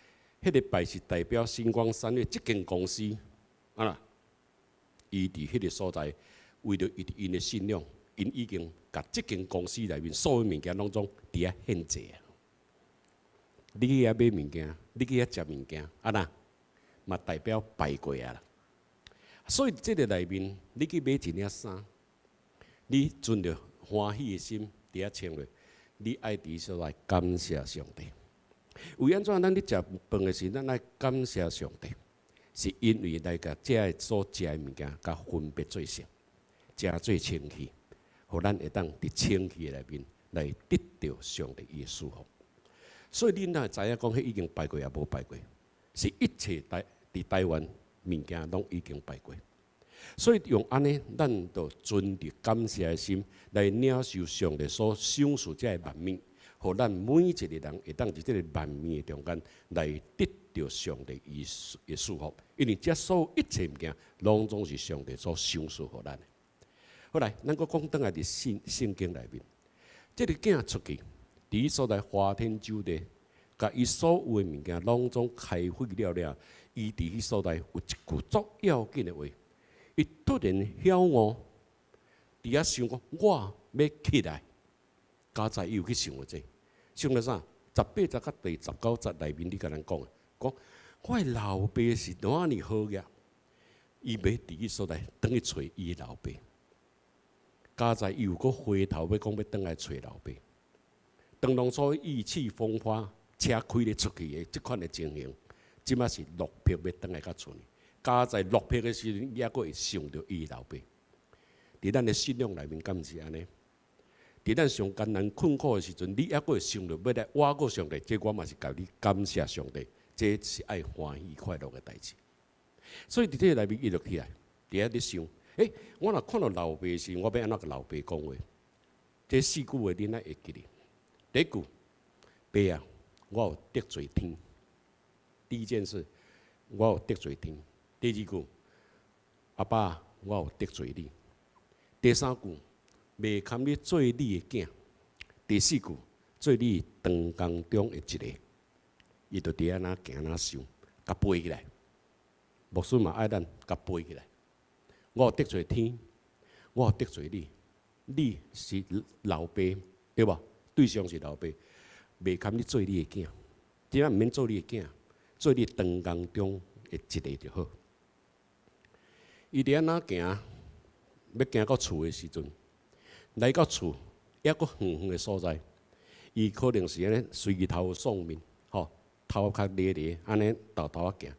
迄个拜是代表新光三越即间公司啊啦，伊伫迄个所在，为着因的信仰，因已经甲即间公司内面所有物件拢总伫遐限制啊。你去遐买物件，你去遐食物件，啊那嘛代表拜过啊啦。所以即个内面，你去买一领衫，你存着欢喜的心伫遐穿落，你爱伫所来感谢上帝。为安怎咱咧食饭的时，咱爱感谢上帝，是因为来甲遮所食的物件，甲分别做成，食做清气，互咱会当伫清气内面来得到上帝伊的祝福。所以恁若知影讲，迄已经拜过也无拜过，是一切伫台湾物件拢已经拜过。所以用安尼，咱就存着感谢的心来领受上帝所赏赐遮个万物，互咱每一个人会当伫即个万物的中间来得到上帝伊的祝福。因为遮所有一切物件，拢总是上帝所赏赐互咱的。后来，咱搁讲倒来伫圣经内面，即个囝出去。伫伊所在花天酒地，甲伊所有的物件拢总开会了，伊伫伊所在有一句足要紧的话，伊突然晓悟，伫遐想讲，我要起来。加在伊有去想过这，想了啥？18节甲第19节内面，你甲咱讲，我的老爸是哪样好个？伊要伫伊所在，等去找伊老爸。加在伊有个回头要讲要等来找老爸。当当初意气风发、车开咧出去的即款的情形，即马是落魄要倒来甲厝里。加在落魄的时阵，也阁会想着伊老爸。伫咱的信仰内面，敢是安尼？伫咱上艰难困苦的时阵，你也阁会想着要来挖过上帝。这我嘛是甲你感谢上帝，这是爱欢喜快乐的代志。所以伫这内面伊就起来，伫遐咧想：我若看到老爸时，我要安怎甲老爸讲话？这4句话恁爱会记哩。第一句，爸啊，我有得罪天。第一件事，我有得罪天。第二句，阿爸，我有得罪你。第三句，袂堪你做你的囝。第四句，做你长工中的一个。伊就伫遐哪行哪想，甲背起来。牧师嘛爱咱甲背起来。我有得罪天，我有得罪你。你是老爸，对吧？对象是老爸，袂堪你做你的囝，即摆毋免做你的囝，做你长工中的一个就好。伊伫遐哪行，要行到厝的时阵，来到厝，还阁远远的所在，伊可能是安尼随头丧面，吼，头壳咧咧，安尼豆豆啊行，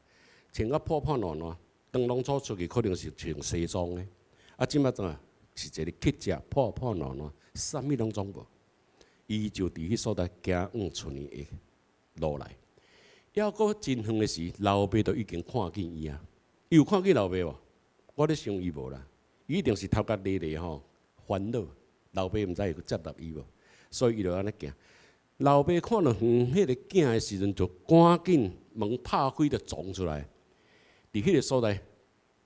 穿甲破破烂烂，当当初出去可能是穿西装的，即摆怎啊是一个乞食破破烂烂，啥物拢总无。伊就伫迄所在行往厝里的路来，还阁真远的时，老爸都已经看见伊啊。伊有看见老爸无？我咧想伊无啦，伊一定是头壳咧咧吼烦恼。老爸毋知会接纳伊无，所以伊就安尼行。老爸看到迄个囝的时阵，就赶紧门拍开，就撞出来。伫迄个所在，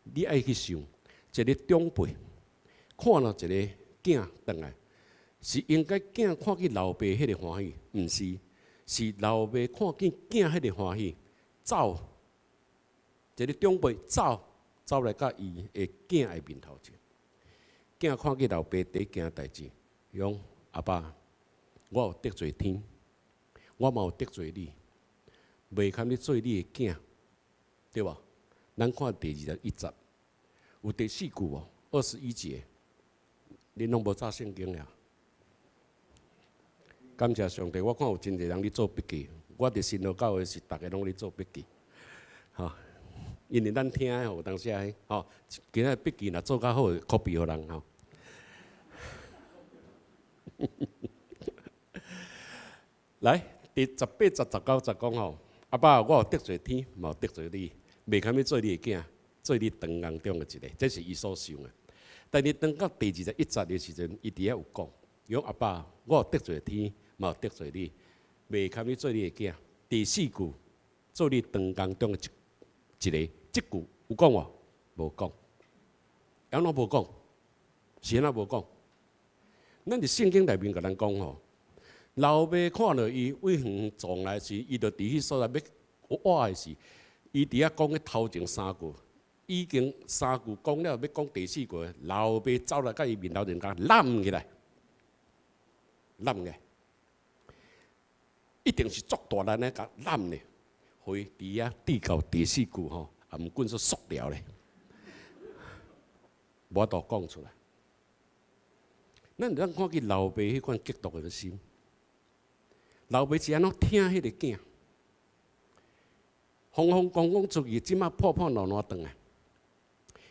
你爱去想，一个长辈看到一个囝转来。是应该囝看见老爸迄个欢喜，毋是，是老爸看见囝迄个欢喜，走，一个长辈走来甲伊的囝的面头前。囝看见老爸第一件代志，讲阿爸，我有得罪天，我嘛有得罪你，袂堪你做你的囝，对吧？咱看第21节，有第4句哦，21节，恁拢无查圣经了。感谢上帝，我看有真侪人咧做笔记，我伫新罗教会是逐个拢咧做笔记，吼、因为咱听的有当时啊，吼，今仔笔记若做较好，copy 互人吼。来，第18、19、19讲吼，阿爸，我有得罪天，嘛有得罪你，袂堪要做你的囝，做你长工中的一个，这是伊所想的。但是等到第21节的时阵，伊伫遐有讲，讲阿爸，我有得罪天，嘛有得罪你，袂堪要做你的囝。第4句，做你长工中的一个，这句有讲无？无讲。安怎无讲？是安怎无讲？咱伫圣经内面甲咱讲吼。老爸看到伊为远撞来时，伊就伫迄所在要挖的时，伊伫遐讲迄头前3句，已经3句讲了，要讲第4句，老爸走来甲伊面头前甲揽起来，揽起来，一定是足大力的甲揽的，互伊伫遐滴到第4句吼，也毋管说塑料咧，无法度讲出来。咱看见老爸迄款激动的心。老爸是安怎听迄个囝，风风光光出去，即马破破烂烂转来，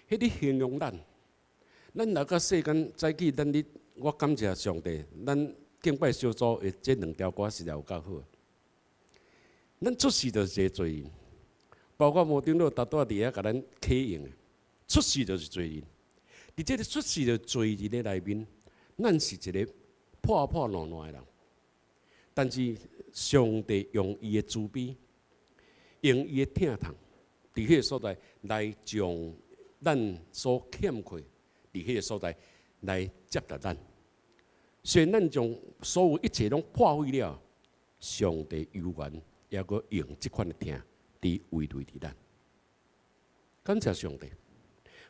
迄个形容咱来到世间早起，我感谢上帝，咱敬拜小组的这2条歌实在有够好。咱出世就是一个罪人，包括无顶落大多伫遐甲咱启用的，出世就是罪人。伫这个出世的罪人的内面，咱是一个破破烂烂的人。但是上帝用伊的慈悲，用伊的疼痛，伫迄个所在来将咱所欠缺，伫迄个所在来接纳咱。虽然咱将所有一切拢破坏了，上帝犹原也阁用即款的疼，伫慰慰伫咱。感谢上帝，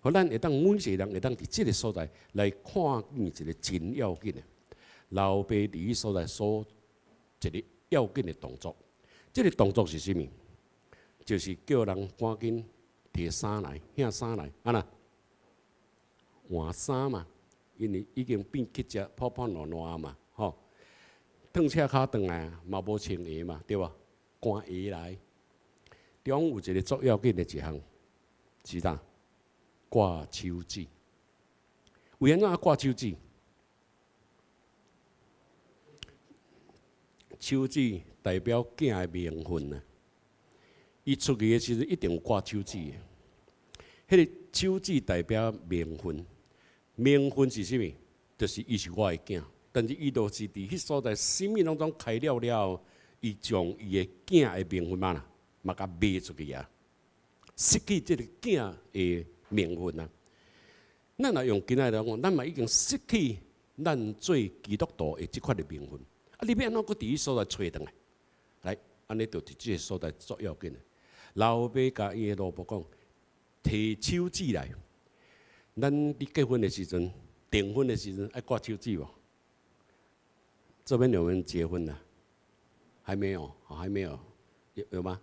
互咱会当每一个人会当伫即个所在来看见一个真要紧的老爸伫迄所在所。一个要紧的动作，这个动作是啥物？就是叫人赶紧摕衫来，领衫来，安那换衫嘛，因为已经变去只破破烂烂嘛，吼，褪车骹转来嘛无穿鞋嘛，对吧？赶鞋来，中有一个足要紧的一项，是啥？挂手指。为安怎挂手指？手指代表囝的名分啊！伊出去的时阵一定有挂手指的。迄个手指代表名分，名分是啥物？就是伊是我的囝，但是伊就是伫迄所在生命当中开了了，伊将伊的囝的名分嘛甲卖出去啊，失去即个囝的名分啊！咱若用今仔来讲，咱嘛已经失去咱做基督徒的即款的名分。你要安怎搁伫迄所在找倒来？来，安尼就伫即个所在足要紧的。老爸甲伊的老婆讲，摕手指来。咱伫结婚的时阵，订婚的时阵爱挂手指无？这边有人结婚了？还没有，还没有，有吗？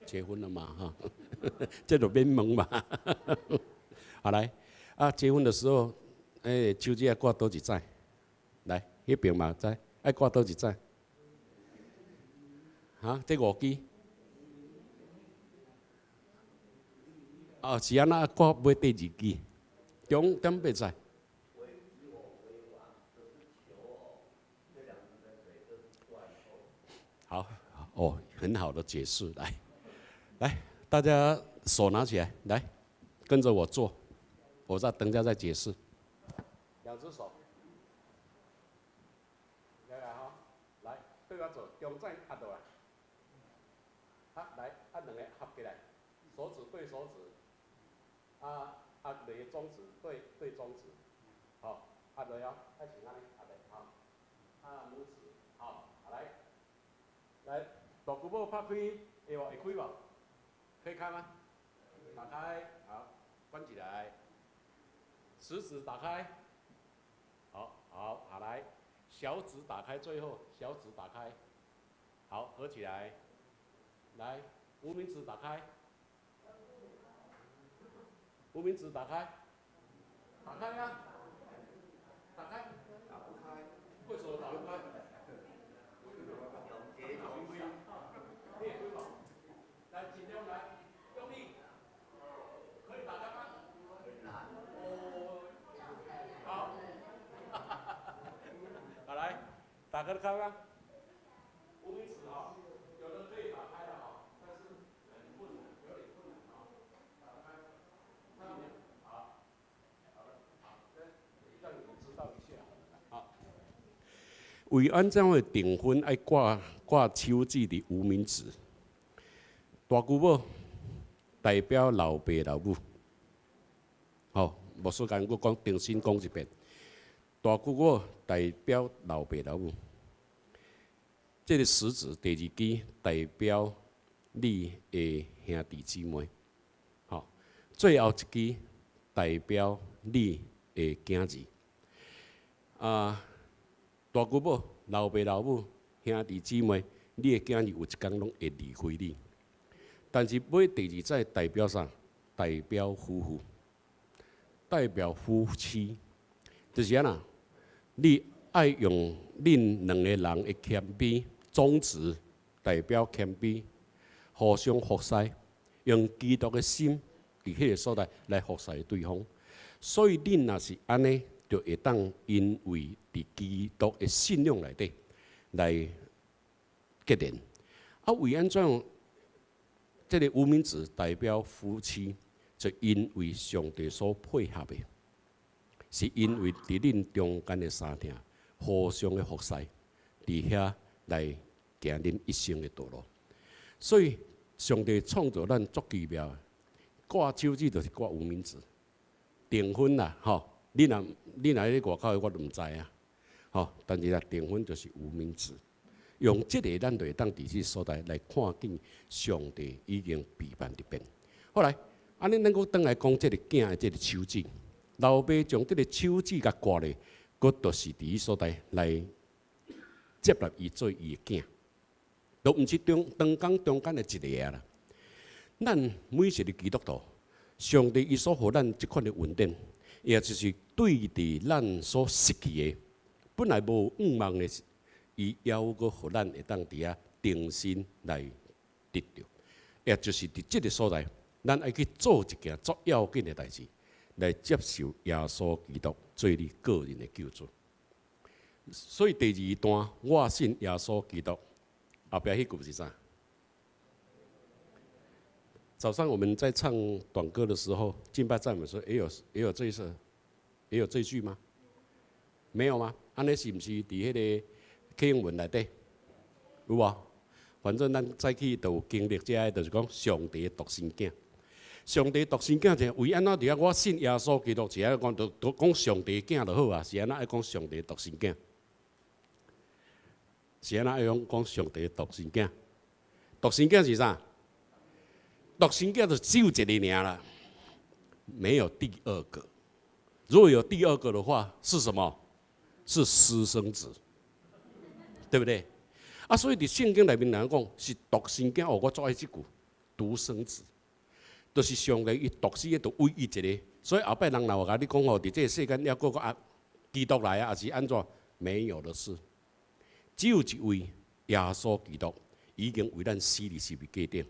结婚了嘛？哈，这就免问嘛。好来，结婚的时候，手指爱挂多一指？来，迄边嘛知。爱挂倒一指？这5支？是安那挂买第2支？中点袂知？好，很好的解释，来，大家手拿起来，来，跟着我做，我等下再解释。2只手。对我做，中指压落来，来，2个合起来，手指对手指，2个中指对中指，好，压落哦，开始安尼压落，好，拇指，好，来，大鼓帽拍开，会开无？可以开吗？打开，好，关起来，食指打开，好，来。小指打开，最后小指打开，好，合起来，来，无名指打开，无名指打开，打开啊，打开，打不开，为什么打不开？来，尽量来，用力，可以打开吗？哦，好，好来，打开吗？无名指啊，有的可以打开了哈，但是很困难，有点困难啊。打开，好，好了，好，让你们知道一下好。为安怎会订婚爱挂手指伫无名指？大舅母代表老爸老母，好，无说间我讲重新讲一遍。大舅母代表老爸老母，这个食指第二支代表你的兄弟姊妹，好，最后一支代表你的囝儿。大舅母、老爸老母、兄弟姊妹，你的囝儿有一天拢会离开你。但是买第二载代表啥？代表夫妇，代表夫妻，就是安那？你爱用恁两个人的谦卑，宗旨代表谦卑，互相服侍，用基督的心伫迄个所在来服侍对方。所以恁若是安尼，就会当因为伫基督的信仰内底来结连。为安怎样？这个无名指代表夫妻，就因为上帝所配合的，是因为伫恁中间的三条互相的服侍，伫遐来行恁一生的道路。所以上帝创造咱足奇妙，挂手指就是挂无名指，订婚啦，吼！你若咧外口的我都毋知啊，吼！但是啦，订婚就是无名指。用这个，咱就会当伫这所在来看见上帝已经陪伴伫边。后来，安尼咱阁倒来讲这个囝的这个手指，老爸将这个手指甲挂咧，阁就是伫伊所在来接纳伊做伊的囝，都毋是长江中间的一个啊啦。咱每一个基督徒，上帝伊所予咱即款的恩典，也就是对伫咱所失去的，本来无愿望的。伊要阁互咱会当伫遐定心来得着，也就是伫即个所在，咱爱去做一件足要紧的代志，来接受耶稣基督做你个人的救主。所以第二段，我信耶稣基督，后壁迄句是啥？早上我们在唱短歌的时候，敬拜赞美的时候，也有这句吗？没有吗？安尼是毋是伫迄个？经文内底有无？反正咱早起都有经历这个，就是讲上帝独生囝。上帝独生囝就为安怎？伫遐我信耶稣基督，是安讲都讲上帝囝就好啊，是安怎爱讲上帝独生囝？是安怎爱讲上帝独生囝？独生囝是啥？独生囝就只有一个尔啦，没有第二个。如果有第二个的话，是什么？是私生子。对不对？所以伫圣经内面来讲是独生囝。我做爱即句独生子，就是上帝伊独生，就唯一一个。所以后摆人若甲你讲吼，伫这个世间要个基督来啊，还是安怎？没有的事，只有一位耶稣基督已经为咱死伫十字架顶，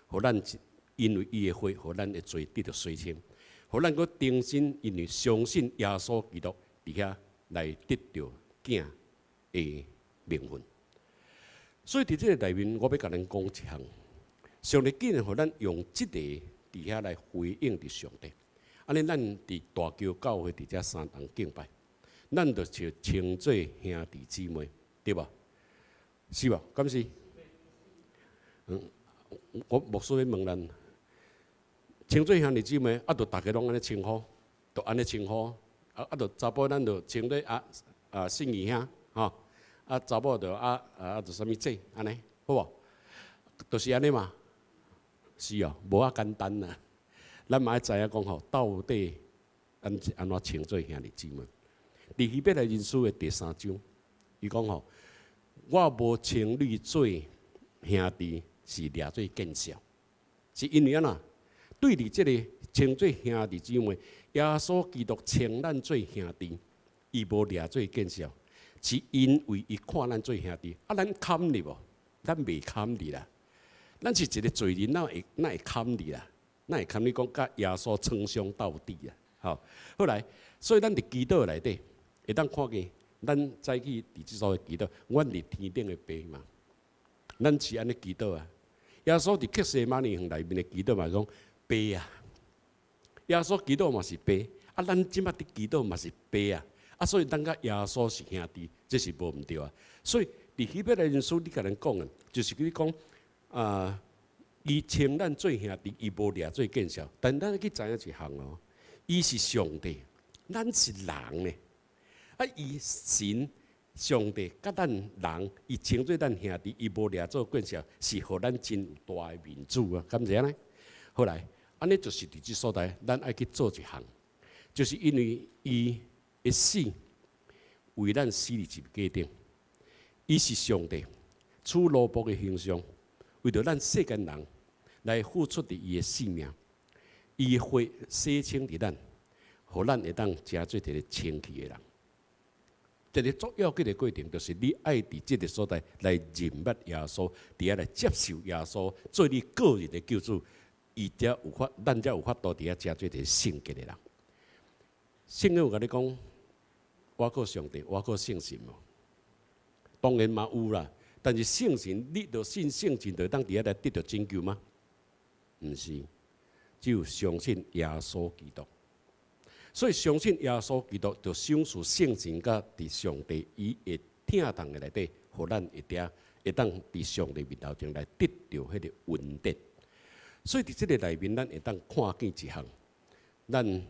互咱因为伊的血，互咱的罪得到洗清，互咱个定心，因为相信耶稣基督伫遐来得到囝的命运，所以伫这个内面，我要甲咱讲一项，上帝竟然互咱用即个伫遐来回应伫上帝。安尼，咱伫大桥教会伫遮三堂敬拜，咱就称做兄弟姊妹，对吧？是吧？敢是？我牧师要问咱，称做兄弟姊妹，就大家拢安尼称呼，就安尼称呼，就查甫咱就称做信义兄，吼。查某就就啥物姐安尼，好无？就是安尼嘛，是哦，无简单呐。咱嘛爱知影讲吼，到底安怎称做兄弟姊妹？伫希伯来人书的第3章，伊讲吼，我无称你做兄弟，是掠做见笑，是因为安那？对伫即称做兄弟姊妹。耶稣基督称咱做兄弟，伊无掠做见笑，是因为伊看咱做兄弟。啊，咱堪哩无？咱袂堪哩啦。咱是一个罪人，哪会堪哩啦？哪会堪你讲甲耶稣称兄道弟啊？好，后来，所以咱伫祈祷内底会当看见，咱早起伫即所的祈祷，阮伫天顶的爸嘛，咱是安尼祈祷啊。耶稣伫克西马尼园内面的祈祷嘛，讲爸啊。耶稣祈祷嘛是爸，啊，咱即摆伫祈祷嘛是爸啊，啊，所以咱甲耶稣是兄弟，这是无毋对啊。所以伫希伯来人书，你甲咱讲啊，就是你讲伊称咱做兄弟，伊无掠做见笑，但咱去知影一项哦，伊是上帝，咱是人呢，啊，伊神上帝甲咱人，伊称做咱兄弟，伊无掠做见笑，是互咱真有大的民主啊，敢知呢？后来。安尼就是伫即所在，咱爱去做一项，就是因为伊会死，为咱死伫十字架顶。伊是上帝，处奴仆的形象，为着咱世间人来付出伫伊的性命，伊会洗清伫咱，互咱会当真做一个清气的人。一个最要紧的过程，就是你爱伫即个所在来认捌耶稣，伫遐来接受耶稣做你个人的救主。伊才有法，咱才有法度伫遐真做一个圣洁的人。圣经有甲你讲，我靠上帝，我靠圣神哦。当然嘛有啦，但是圣神，你着信圣神，就当伫遐来得到拯救吗？毋是，只有相信耶稣基督。所以相信耶稣基督，就享受圣神甲伫上帝伊会听堂的内底，互咱会当伫上帝面头前来得到迄个恩典。所以伫即个内面，咱会当看见一项，咱伫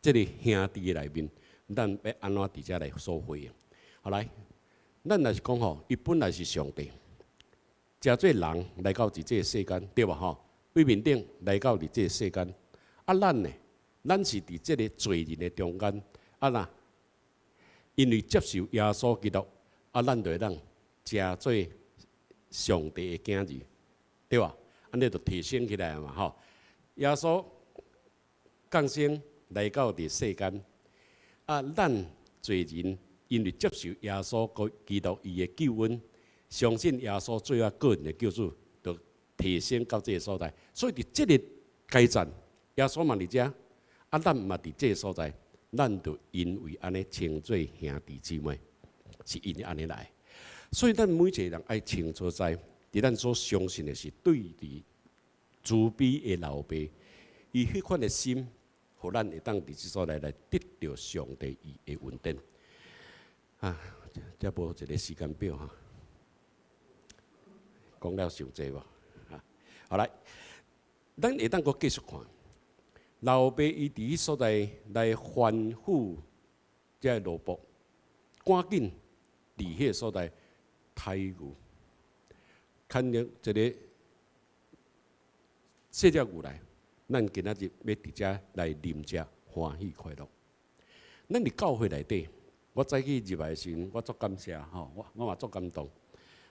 即个兄弟的内面，咱要安怎伫遮来所回应？好来，咱若是讲吼，伊本来是上帝，诚做人来到伫即个世间，对吧？吼，位面顶来到伫即个世间，啊，咱呢，咱是伫即个罪人的中间，啊呐，因为接受耶稣基督，啊，咱就会当诚做上帝的囝儿，对吧？安尼就提升起来嘛，吼！耶稣降生来到伫世间，啊，咱罪人因为接受耶稣基督伊的救恩，相信耶稣做我个人的救主，就提升到这个所在。所以伫这个阶段，耶稣嘛伫遮，啊，咱嘛伫这个所在，咱就因为安尼称做兄弟姊妹，是因安尼来。所以咱每一个人爱清楚在。伫咱所相信的是对伫慈悲的老爸，伊迄款的心，互咱会当伫即所来得到上帝伊的恩典。啊，这无一个时间表哈，讲了伤济无？啊，好来，咱会当阁继续看，老爸伊伫迄所在来吩咐这奴仆，赶紧伫迄个所在抬牛。看到一个小只牛来，咱今仔日要伫遮来啉食欢喜快乐。咱伫教会内底，我早起入来的时候，我足感谢吼，我嘛足感动。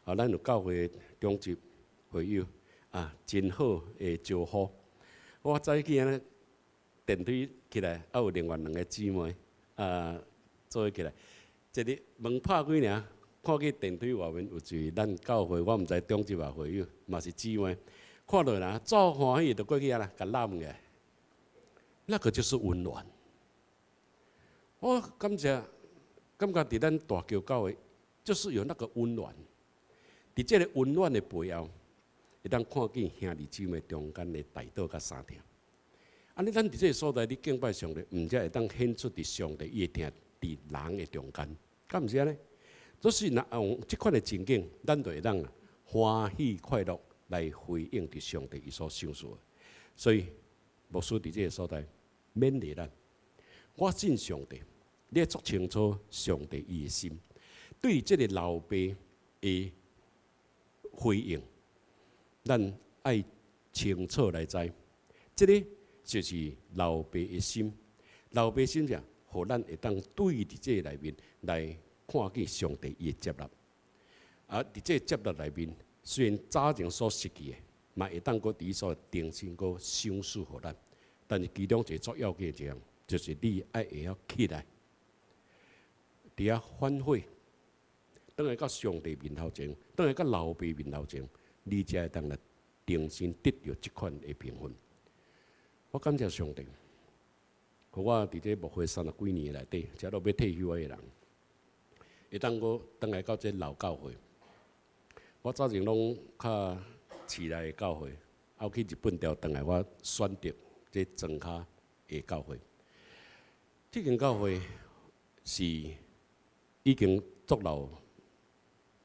啊，咱有教会中级会友啊，真好的招呼。我早起安尼电梯起来，还有另外2个姊妹做起来，一个门拍开尔。看见电梯外面有一位咱教会，我毋知中级啊会友，嘛是姊妹，看到啦，足欢喜，就过去啊啦，甲揽个，那个就是温暖。我感觉伫咱大桥教会，就是有那个温暖。伫这个温暖的背后，会当看见兄弟姊妹中间的大道甲三条。安尼，咱伫这个所在，你敬拜上帝，毋则会当显出伫上帝伊定伫人的中间，敢毋是安尼？就是若用即款的情景，咱就会当欢喜快乐来回应伫上帝伊所享受的。所以牧师伫这个所在勉励咱，我信上帝，你要足清楚上帝伊的心，对即个老爸的回应，咱爱清楚来知，这个就是老爸的心。老爸心啥？互咱会当对伫这个内面来。看见上帝伊的接纳，啊，伫这接纳内面，虽然早前所失去的，嘛会当搁伫所定心搁赏赐互咱。但是其中一个最要紧一项，就是你爱会晓起来，伫遐反悔，倒来到上帝面头前，倒来到老爸面头前，你才会当来定心得到即款的评分。我感谢上帝，互我伫这牧会30几年内底，食到要退休的人，会当我倒来到这老教会。我早前拢较市内的教会，后去日本调倒来，我选择这庄脚的教会。这间教会是已经足老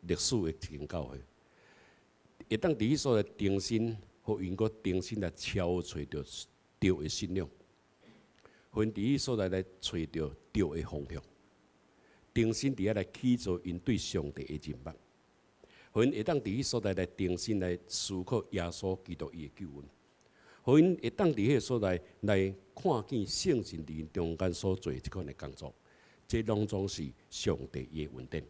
历史的一间教会，会当伫所在定心，互因个定心来找找着对的信仰，互因伫所在来找着对的方向，定心伫遐来起造因对上帝的认捌，互因会当伫所在来定心来思考耶稣基督伊的救恩，互因会当伫迄个所在来看见圣神伫因中间所做即款的工作，这拢总是上帝伊的恩典。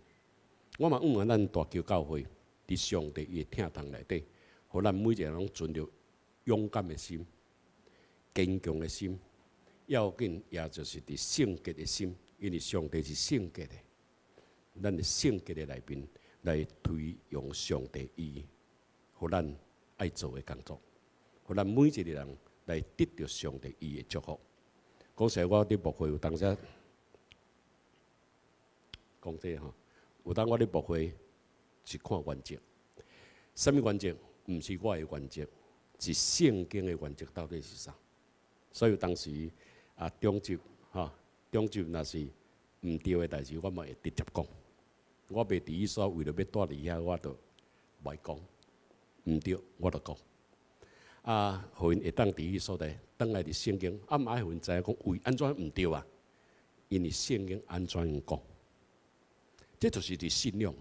我嘛愿咱大桥教会伫上帝伊的听堂内底，互咱每一个人拢存着勇敢的心、坚强的心，要紧也就是伫圣洁的心，因为上帝是圣洁的，咱伫圣洁的内面来推用上帝伊，互咱爱做的工作，互咱每一个人来得到上帝伊的祝福。讲实我伫牧会有当时讲这吼。有当我咧牧会是看原则，什么原则？毋是我的原则，是圣经的原则到底是啥？所以当时中集中集若是毋对的代志，我嘛会直接讲。我袂伫意所为了要带离遐，我就袂讲。毋对，我就讲。互因会当伫意所在，当来伫圣经，毋爱互因知影讲为安怎毋对啊？因为圣经安怎样讲？这就是伫信仰，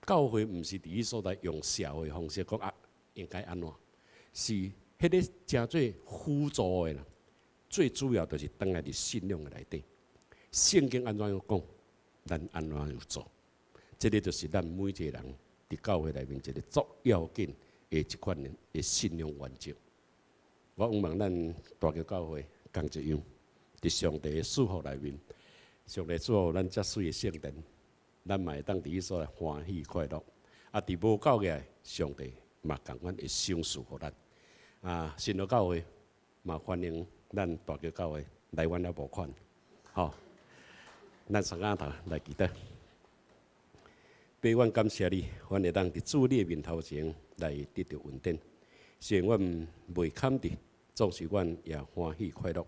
教会毋是伫伊所在用社会方式讲应该安怎，是迄个真做辅助的啦。最主要就是当来伫信仰的内底，圣经安怎样讲，咱安怎样做。这个就是咱每一个人伫教会内面一个足要紧的一款的信仰原则。我望咱大桥教会同一样，伫上帝的祝福内面，上帝祝福咱遮水的圣殿。咱嘛会当伫伊所来欢喜快乐，伫无够个上帝嘛共款会赏赐互咱。新罗教会嘛欢迎咱大桥教会来阮遐募款，吼，咱三个头来祈祷。爸，阮感谢你，阮会当伫主你的面头前来得到恩典。虽然阮袂堪伫，总是阮也欢喜快乐，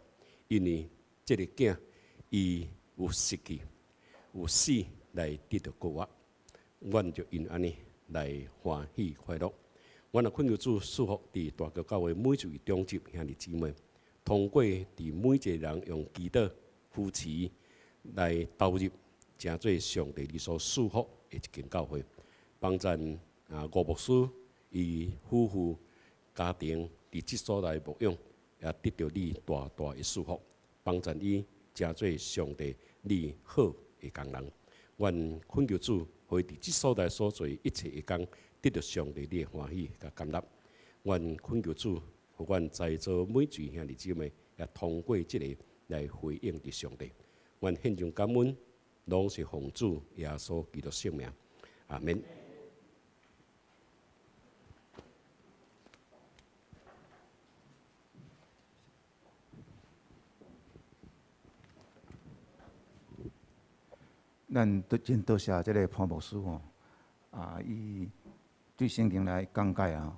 因为这个囝伊有失去，有死。来得到救活，阮就因安尼来欢喜快乐。阮也恳求主祝福伫大桥教会每一位中级兄弟姊妹，通过伫每一个人用祈祷扶持来投入，成做上帝你所祝福的一间教会，帮助吴牧师伊夫妇家庭伫即所来牧养，也得到你大大的祝福，帮助伊成做上帝你好的工人。愿恳求主，互伊伫即所在所做一切的工，得到上帝你的欢喜甲感恩。愿恳求主，互阮在座每一位兄弟姊妹，也通过即个来回应伫上帝。愿献上感恩，拢是奉主耶稣基督圣名。阿免。咱都真多谢即个潘牧师吼，伊对圣经来讲解啊。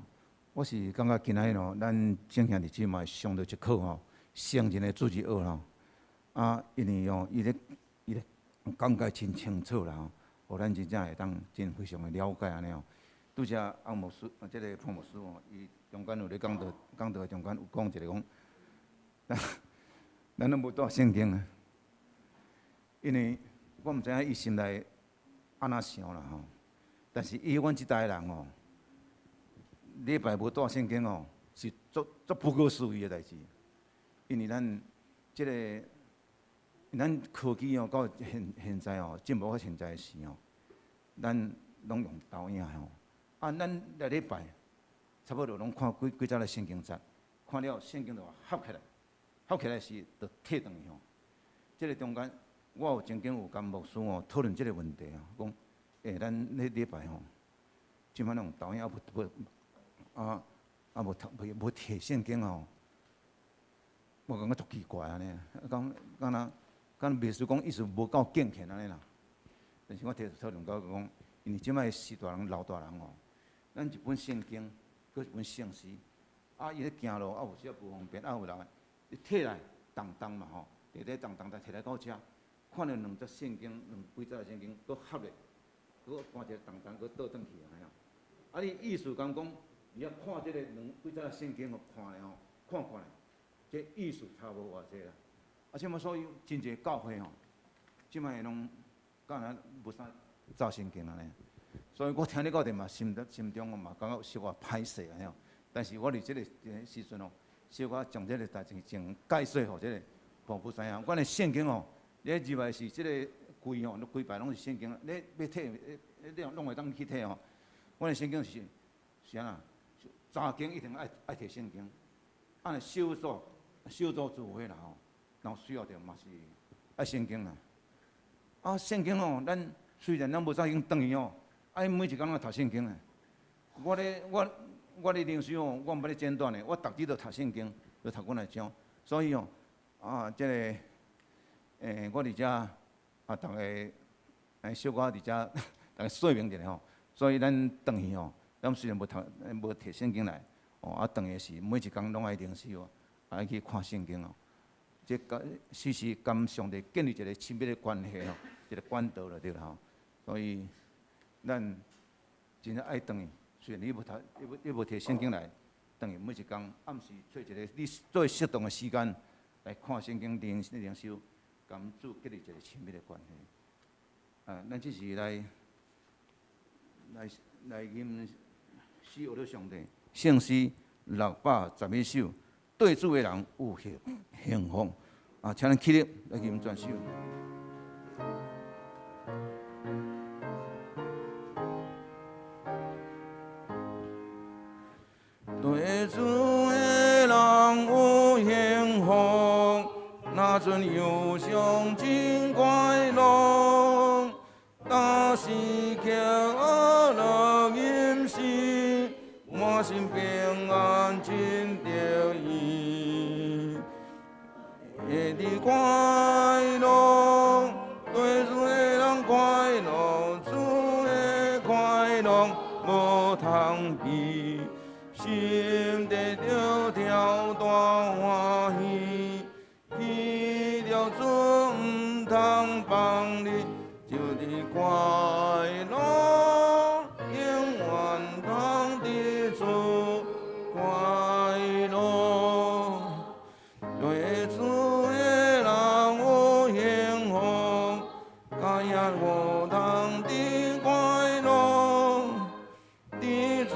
我是感觉今仔日吼，咱正兄弟姊妹上着一课吼，圣经的主题学吼，因为吼，伊咧讲解真清楚啦吼，互咱真正会当真非常的了解安尼吼。拄则翁牧师，即个潘牧师吼，伊中间有咧讲到中间有讲一个讲，咱拢无带圣经啊，因为我毋知影伊心内安怎想啦吼，但是以阮即代人吼，礼拜无带圣经吼，是足不可思议的代志。因为咱即咱科技吼到现在吼进步到现在时吼，咱拢用投影吼，咱来礼拜差不多拢看几则个圣经节，看了圣经就合起来是就退转去吼。即个中间，我有曾经有跟牧师讨论即个问题讲，咱迄礼拜即摆拢导演无摕圣经我感觉足奇怪安尼，敢秘书讲意思无够敬虔安尼啦。但是我讨论到讲，因为即摆时大人老大人咱一本圣经，搁一本圣诗，伊咧行路有时不方便，有人你摕来重嘛摕来重再摕来到遮，看了两则圣经，几则圣经，搁合咧，搁搬一个重搁倒转去安尼你意思讲，你要看即个几则圣经看咧看咧，这意思差无偌济啦。即么所以真侪教会即摆拢教人无啥照圣经安尼。所以我听你到底嘛，心中嘛感觉小可歹势安尼但是我伫即个时阵小可将即个代志先解说互即个婆婆知影。阮的圣经你入来是即个规排拢是圣经，你要摕，你拢会当去摕阮的圣经是安那？查经一定爱摕圣经，按小组聚会啦然后需要着嘛是爱圣经啦。圣经咱虽然咱无早已经转去每一工拢读圣经诶。我咧灵修我毋捌咧间断诶，我逐日都读圣经，都读阮来章。所以即个我伫遮逐个小可伫遮逐个说明一下所以咱转去咱虽然无摕圣经来转去是每一工拢爱灵修爱去看圣经即时时跟上帝建立一个亲密的关系一个管道就对啦所以咱真爱转去，虽然你无摕圣经来，转去每一工暗时找一个你最适当的时间来看圣经灵修，跟主建立一个亲密的关系。咱即是来吟诗学了上帝，圣诗611首，对主的人有幸福。请咱起立来吟全首。对主的人有幸福，那阵忧伤真快乐。但是叫乐吟诗，满心平安真得意。夜的快乐，对主的人快乐，主的快乐无通比。心地着跳大欢喜，遇着主唔通放你，就地快乐，永远通得主快乐。对主的人有幸福，加也无通得快乐，地主。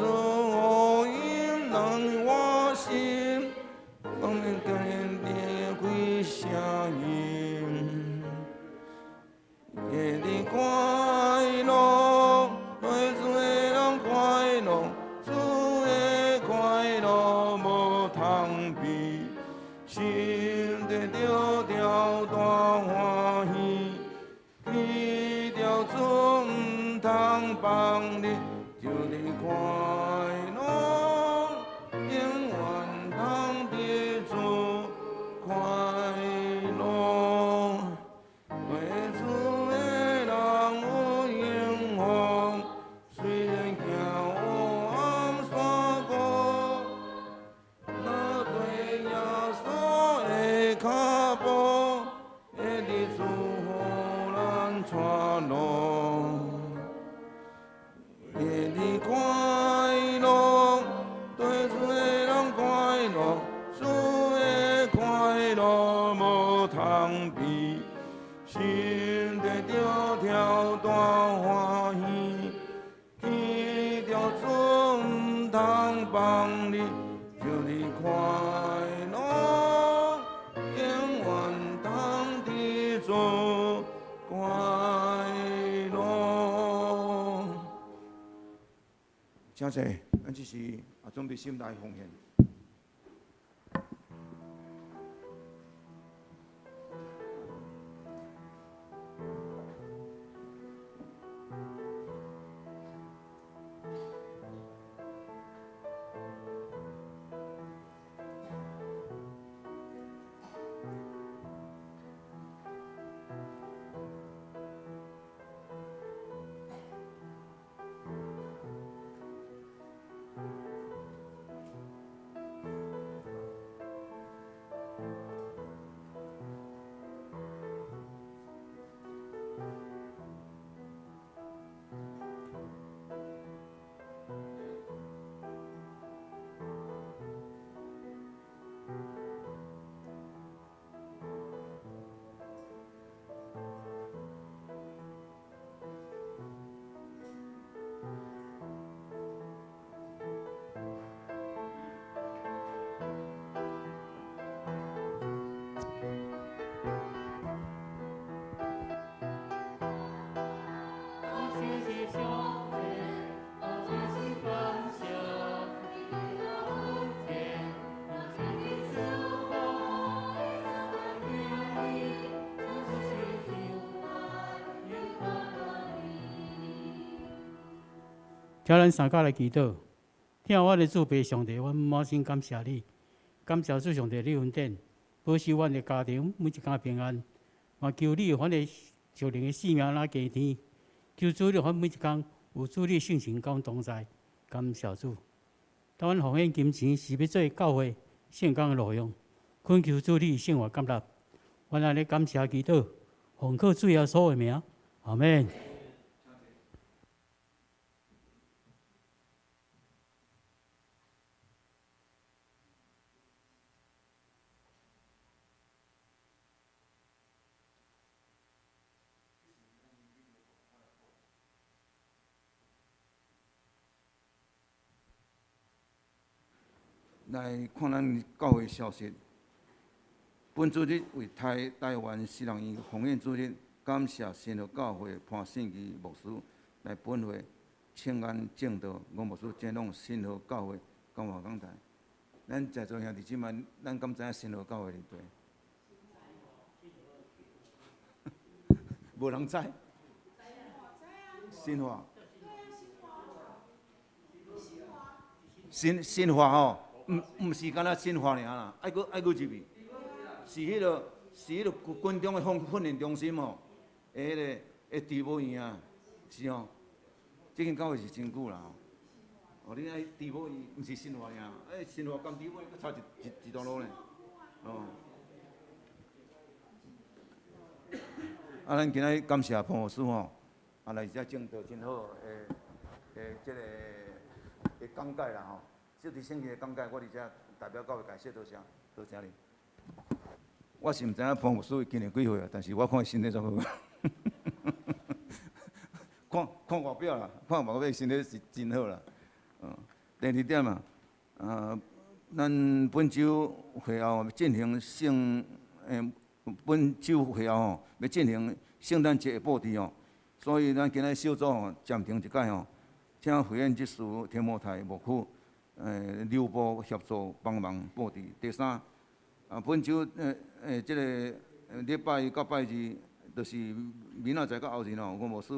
心，我们跟你归声音，夜的快乐，对主的人快乐，主的快乐无通比，心地着跳大欢喜，遇着主唔通放你，就你快乐。永远通得主快乐，对主的人有幸福。虽然行黑暗山谷，那对耶稣的脚步，会伫主予咱带路，会伫快乐。对主的人快乐，主的快乐无通比，心地着跳大欢喜，遇着主唔通放你，就你快乐，永远通得主快乐。谢谢。咱只是准备心内奉献。听咱三角来祈祷，听我的主爸上帝，我满心感谢你，感谢主上帝你恩典，保守阮的家庭每一天平安。嘛求你阮的属灵的性命拉加天，求主你阮每一天有主你性情感同在，感谢主。当阮奉献金钱是要做教会圣工的路用，恳求主你圣活接纳。阮安尼感谢祈祷，奉靠主耶稣的名，阿门。来看咱教会消息。本主日为台湾西人院奉献主日，感谢新和教会潘信基牧师来本会请安正道，吴牧师前往新和教会讲话讲台。咱在座兄弟姊妹，咱敢知影新和教会伫地？无人知。新华。新华吼。毋是干那新华尔啦，爱搁入去，是迄个军中的训练中心吼，迄个治保院啊，是哦，这间教会是真久啦吼。哦，你爱治保院，毋是新华尔，新华跟治保院搁差一段路呢。哦。咱今仔感谢彭老师吼，来遮正道真好即个讲解啦吼。这对圣经的讲解，我伫遮代表教会感谢多谢，多谢你。我是毋知影彭牧师今年几岁啊，但是我看伊身体足好。看外表啦，看外表身体是真好啦。第二点啊，咱本周会后进行本周会后吼要进行圣诞节的布置吼，所以咱今仔小组吼暂停一摆吼，请会员执事天摩台牧区。留部协助帮忙布置。第三，本周即个礼拜一到拜二，就是明仔载到后日吼，吴牧师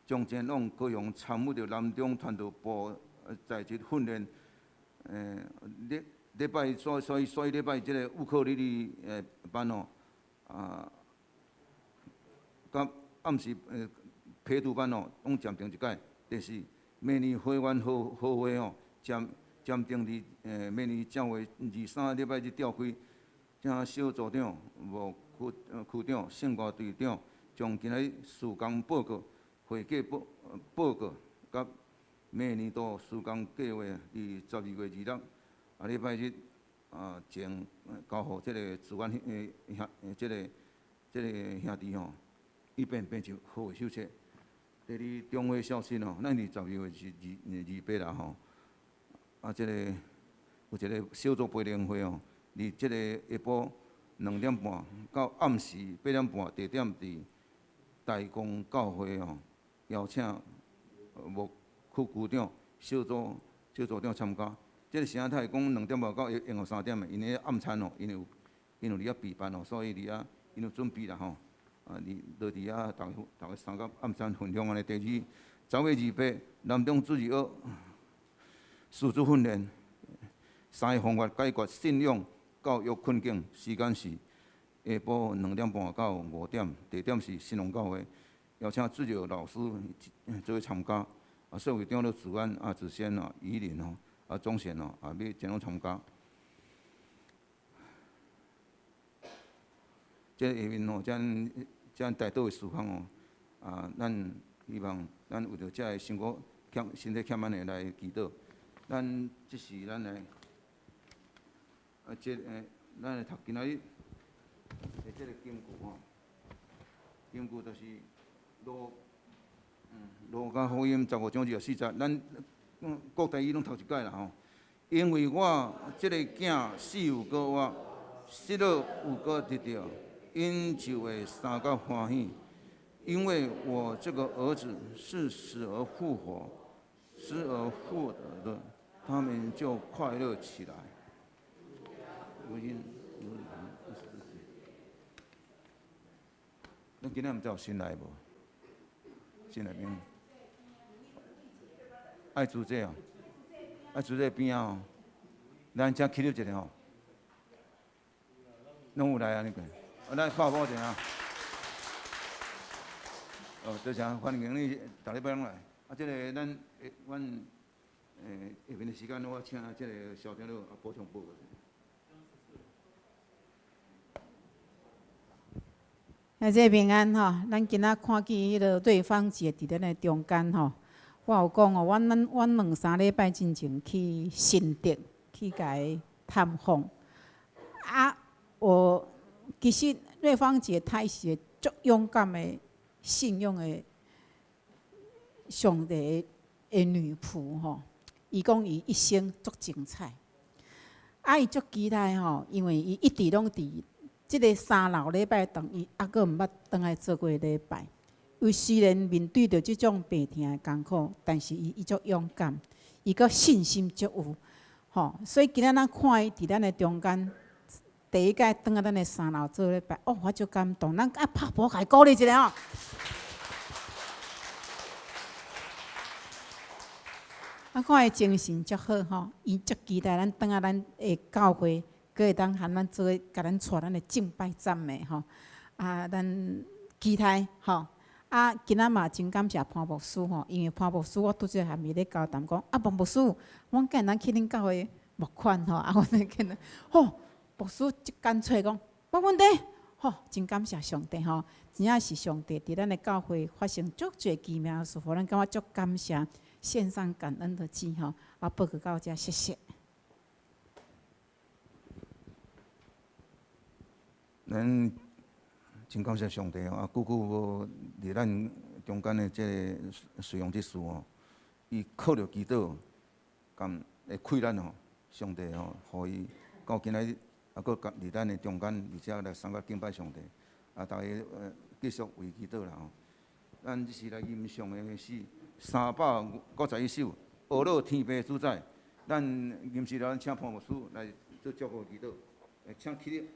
将前往高雄参与着南中团队部在职训练。礼拜所以礼拜即个乌克丽丽班吼，甲暗时批图班吼，拢暂停一摆。第四，明年会员好会吼，暂定伫明年正月23礼拜日召开，请小组长、无区长、圣歌队长将今仔施工报告、会计报告，甲明年度施工计划伫12月26礼拜日前交互即个治安即个兄弟吼，以便变成好诶手册。第二，中华消息吼，咱伫12月是28啦吼。即个有一个小组培练会哦，伫即个下晡2点半到暗时8点半，地点伫大公教会哦，邀请牧区区长、小组小组长参加。即个生态讲2.5到下午3点的，因迄暗餐哦，因有伫遐备办哦，所以伫遐因有准备啦吼。就伫遐逐个参加暗餐分享安尼。第二，10月28，南中主义学师资训练，3个方法解决信仰教育困境，时间是下晡2点半到5点，地点是新隆教会，邀请主教老师做参加。社会长了子安、子仙、宜林钟贤要前往参加。即下面咱大岛的事项咱希望咱为着遮个身体欠安的来祈祷。即是咱来咱来读今仔日的即个金句金句就是路加福音15章24节，咱各台语拢读一解啦吼。因为我即个囝死有过活，失落有过得到，因就会三个欢喜。因为我这个儿子是死而复活、失而复得的，他们就快乐起来。咱今仔毋知有新来无？新来宾。爱主这爱主这边哦，咱遮起立一下吼，拢有来安尼个，咱抱抱一下。多谢欢迎你，逐礼拜拢来。即个阮下面的时间，我请即个小长老补充报告。这平安吼，咱今仔看见迄个对方节伫咱的中间吼。我有讲哦，阮2-3礼拜之前去新竹去甲伊探访，我其实瑞芳姐她是一个足勇敢的信仰的上帝的女仆吼。伊讲伊一生足精彩，伊足期待吼，因为伊一直拢伫即个3-6礼拜当伊阁毋捌倒来做过礼拜。伊虽然面对着即种病痛的艰苦，但是伊足勇敢，伊阁信心足有，吼。所以今仔咱看伊伫咱的中间，第一届倒来咱的3楼做礼拜，我足感动。咱爱拍鼓来鼓励一下吼。看伊精神足好吼，伊足期待咱倒来咱的教会，阁会当含咱做甲咱带咱的敬拜赞美吼。咱期待吼。今仔嘛真感谢潘牧师吼，因为潘牧师我拄则还没咧交谈讲，潘牧师，阮今咱去恁教会募款吼，阮就见到，牧师即干脆讲，无问题，真感谢上帝吼，真正是上帝伫咱的教会发生足侪奇妙的事，互咱感觉足感谢，献上感恩的祭吼，报告到遮，谢谢。咱真感谢上帝哦！久久无伫咱中间的这个随用之事哦，伊靠着祈祷，甘会开咱哦，上帝哦，互伊到今仔日阁伫咱的中间，而且来参加敬拜上帝，大家继续为祈祷啦吼。咱即是来吟唱的是351首《俄罗天父主宰》，咱吟诗了，请潘牧师来做祝福祈祷，请起立。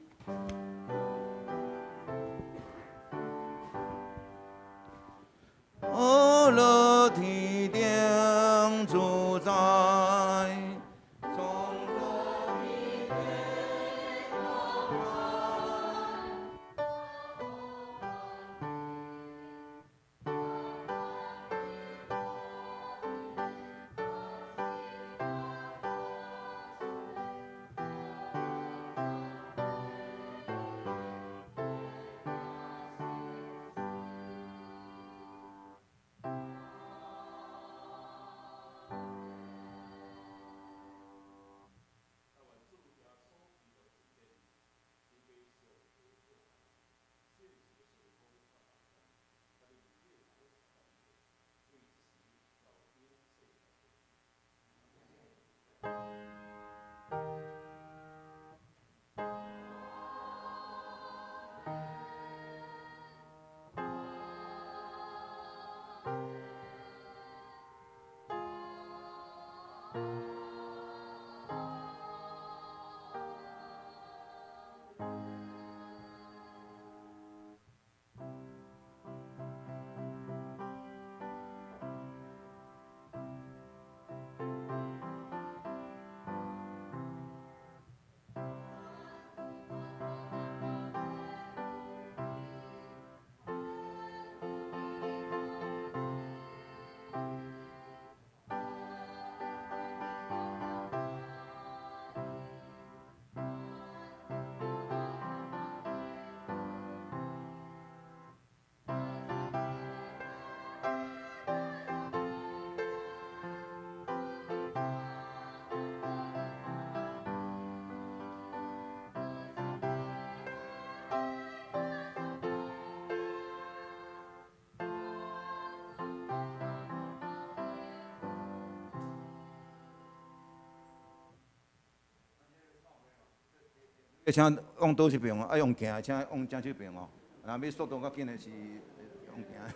俄罗天顶主宰，从罗米天到来。要请往倒一边哦，爱用行的请往正手边哦。若要速度较紧的是用行的。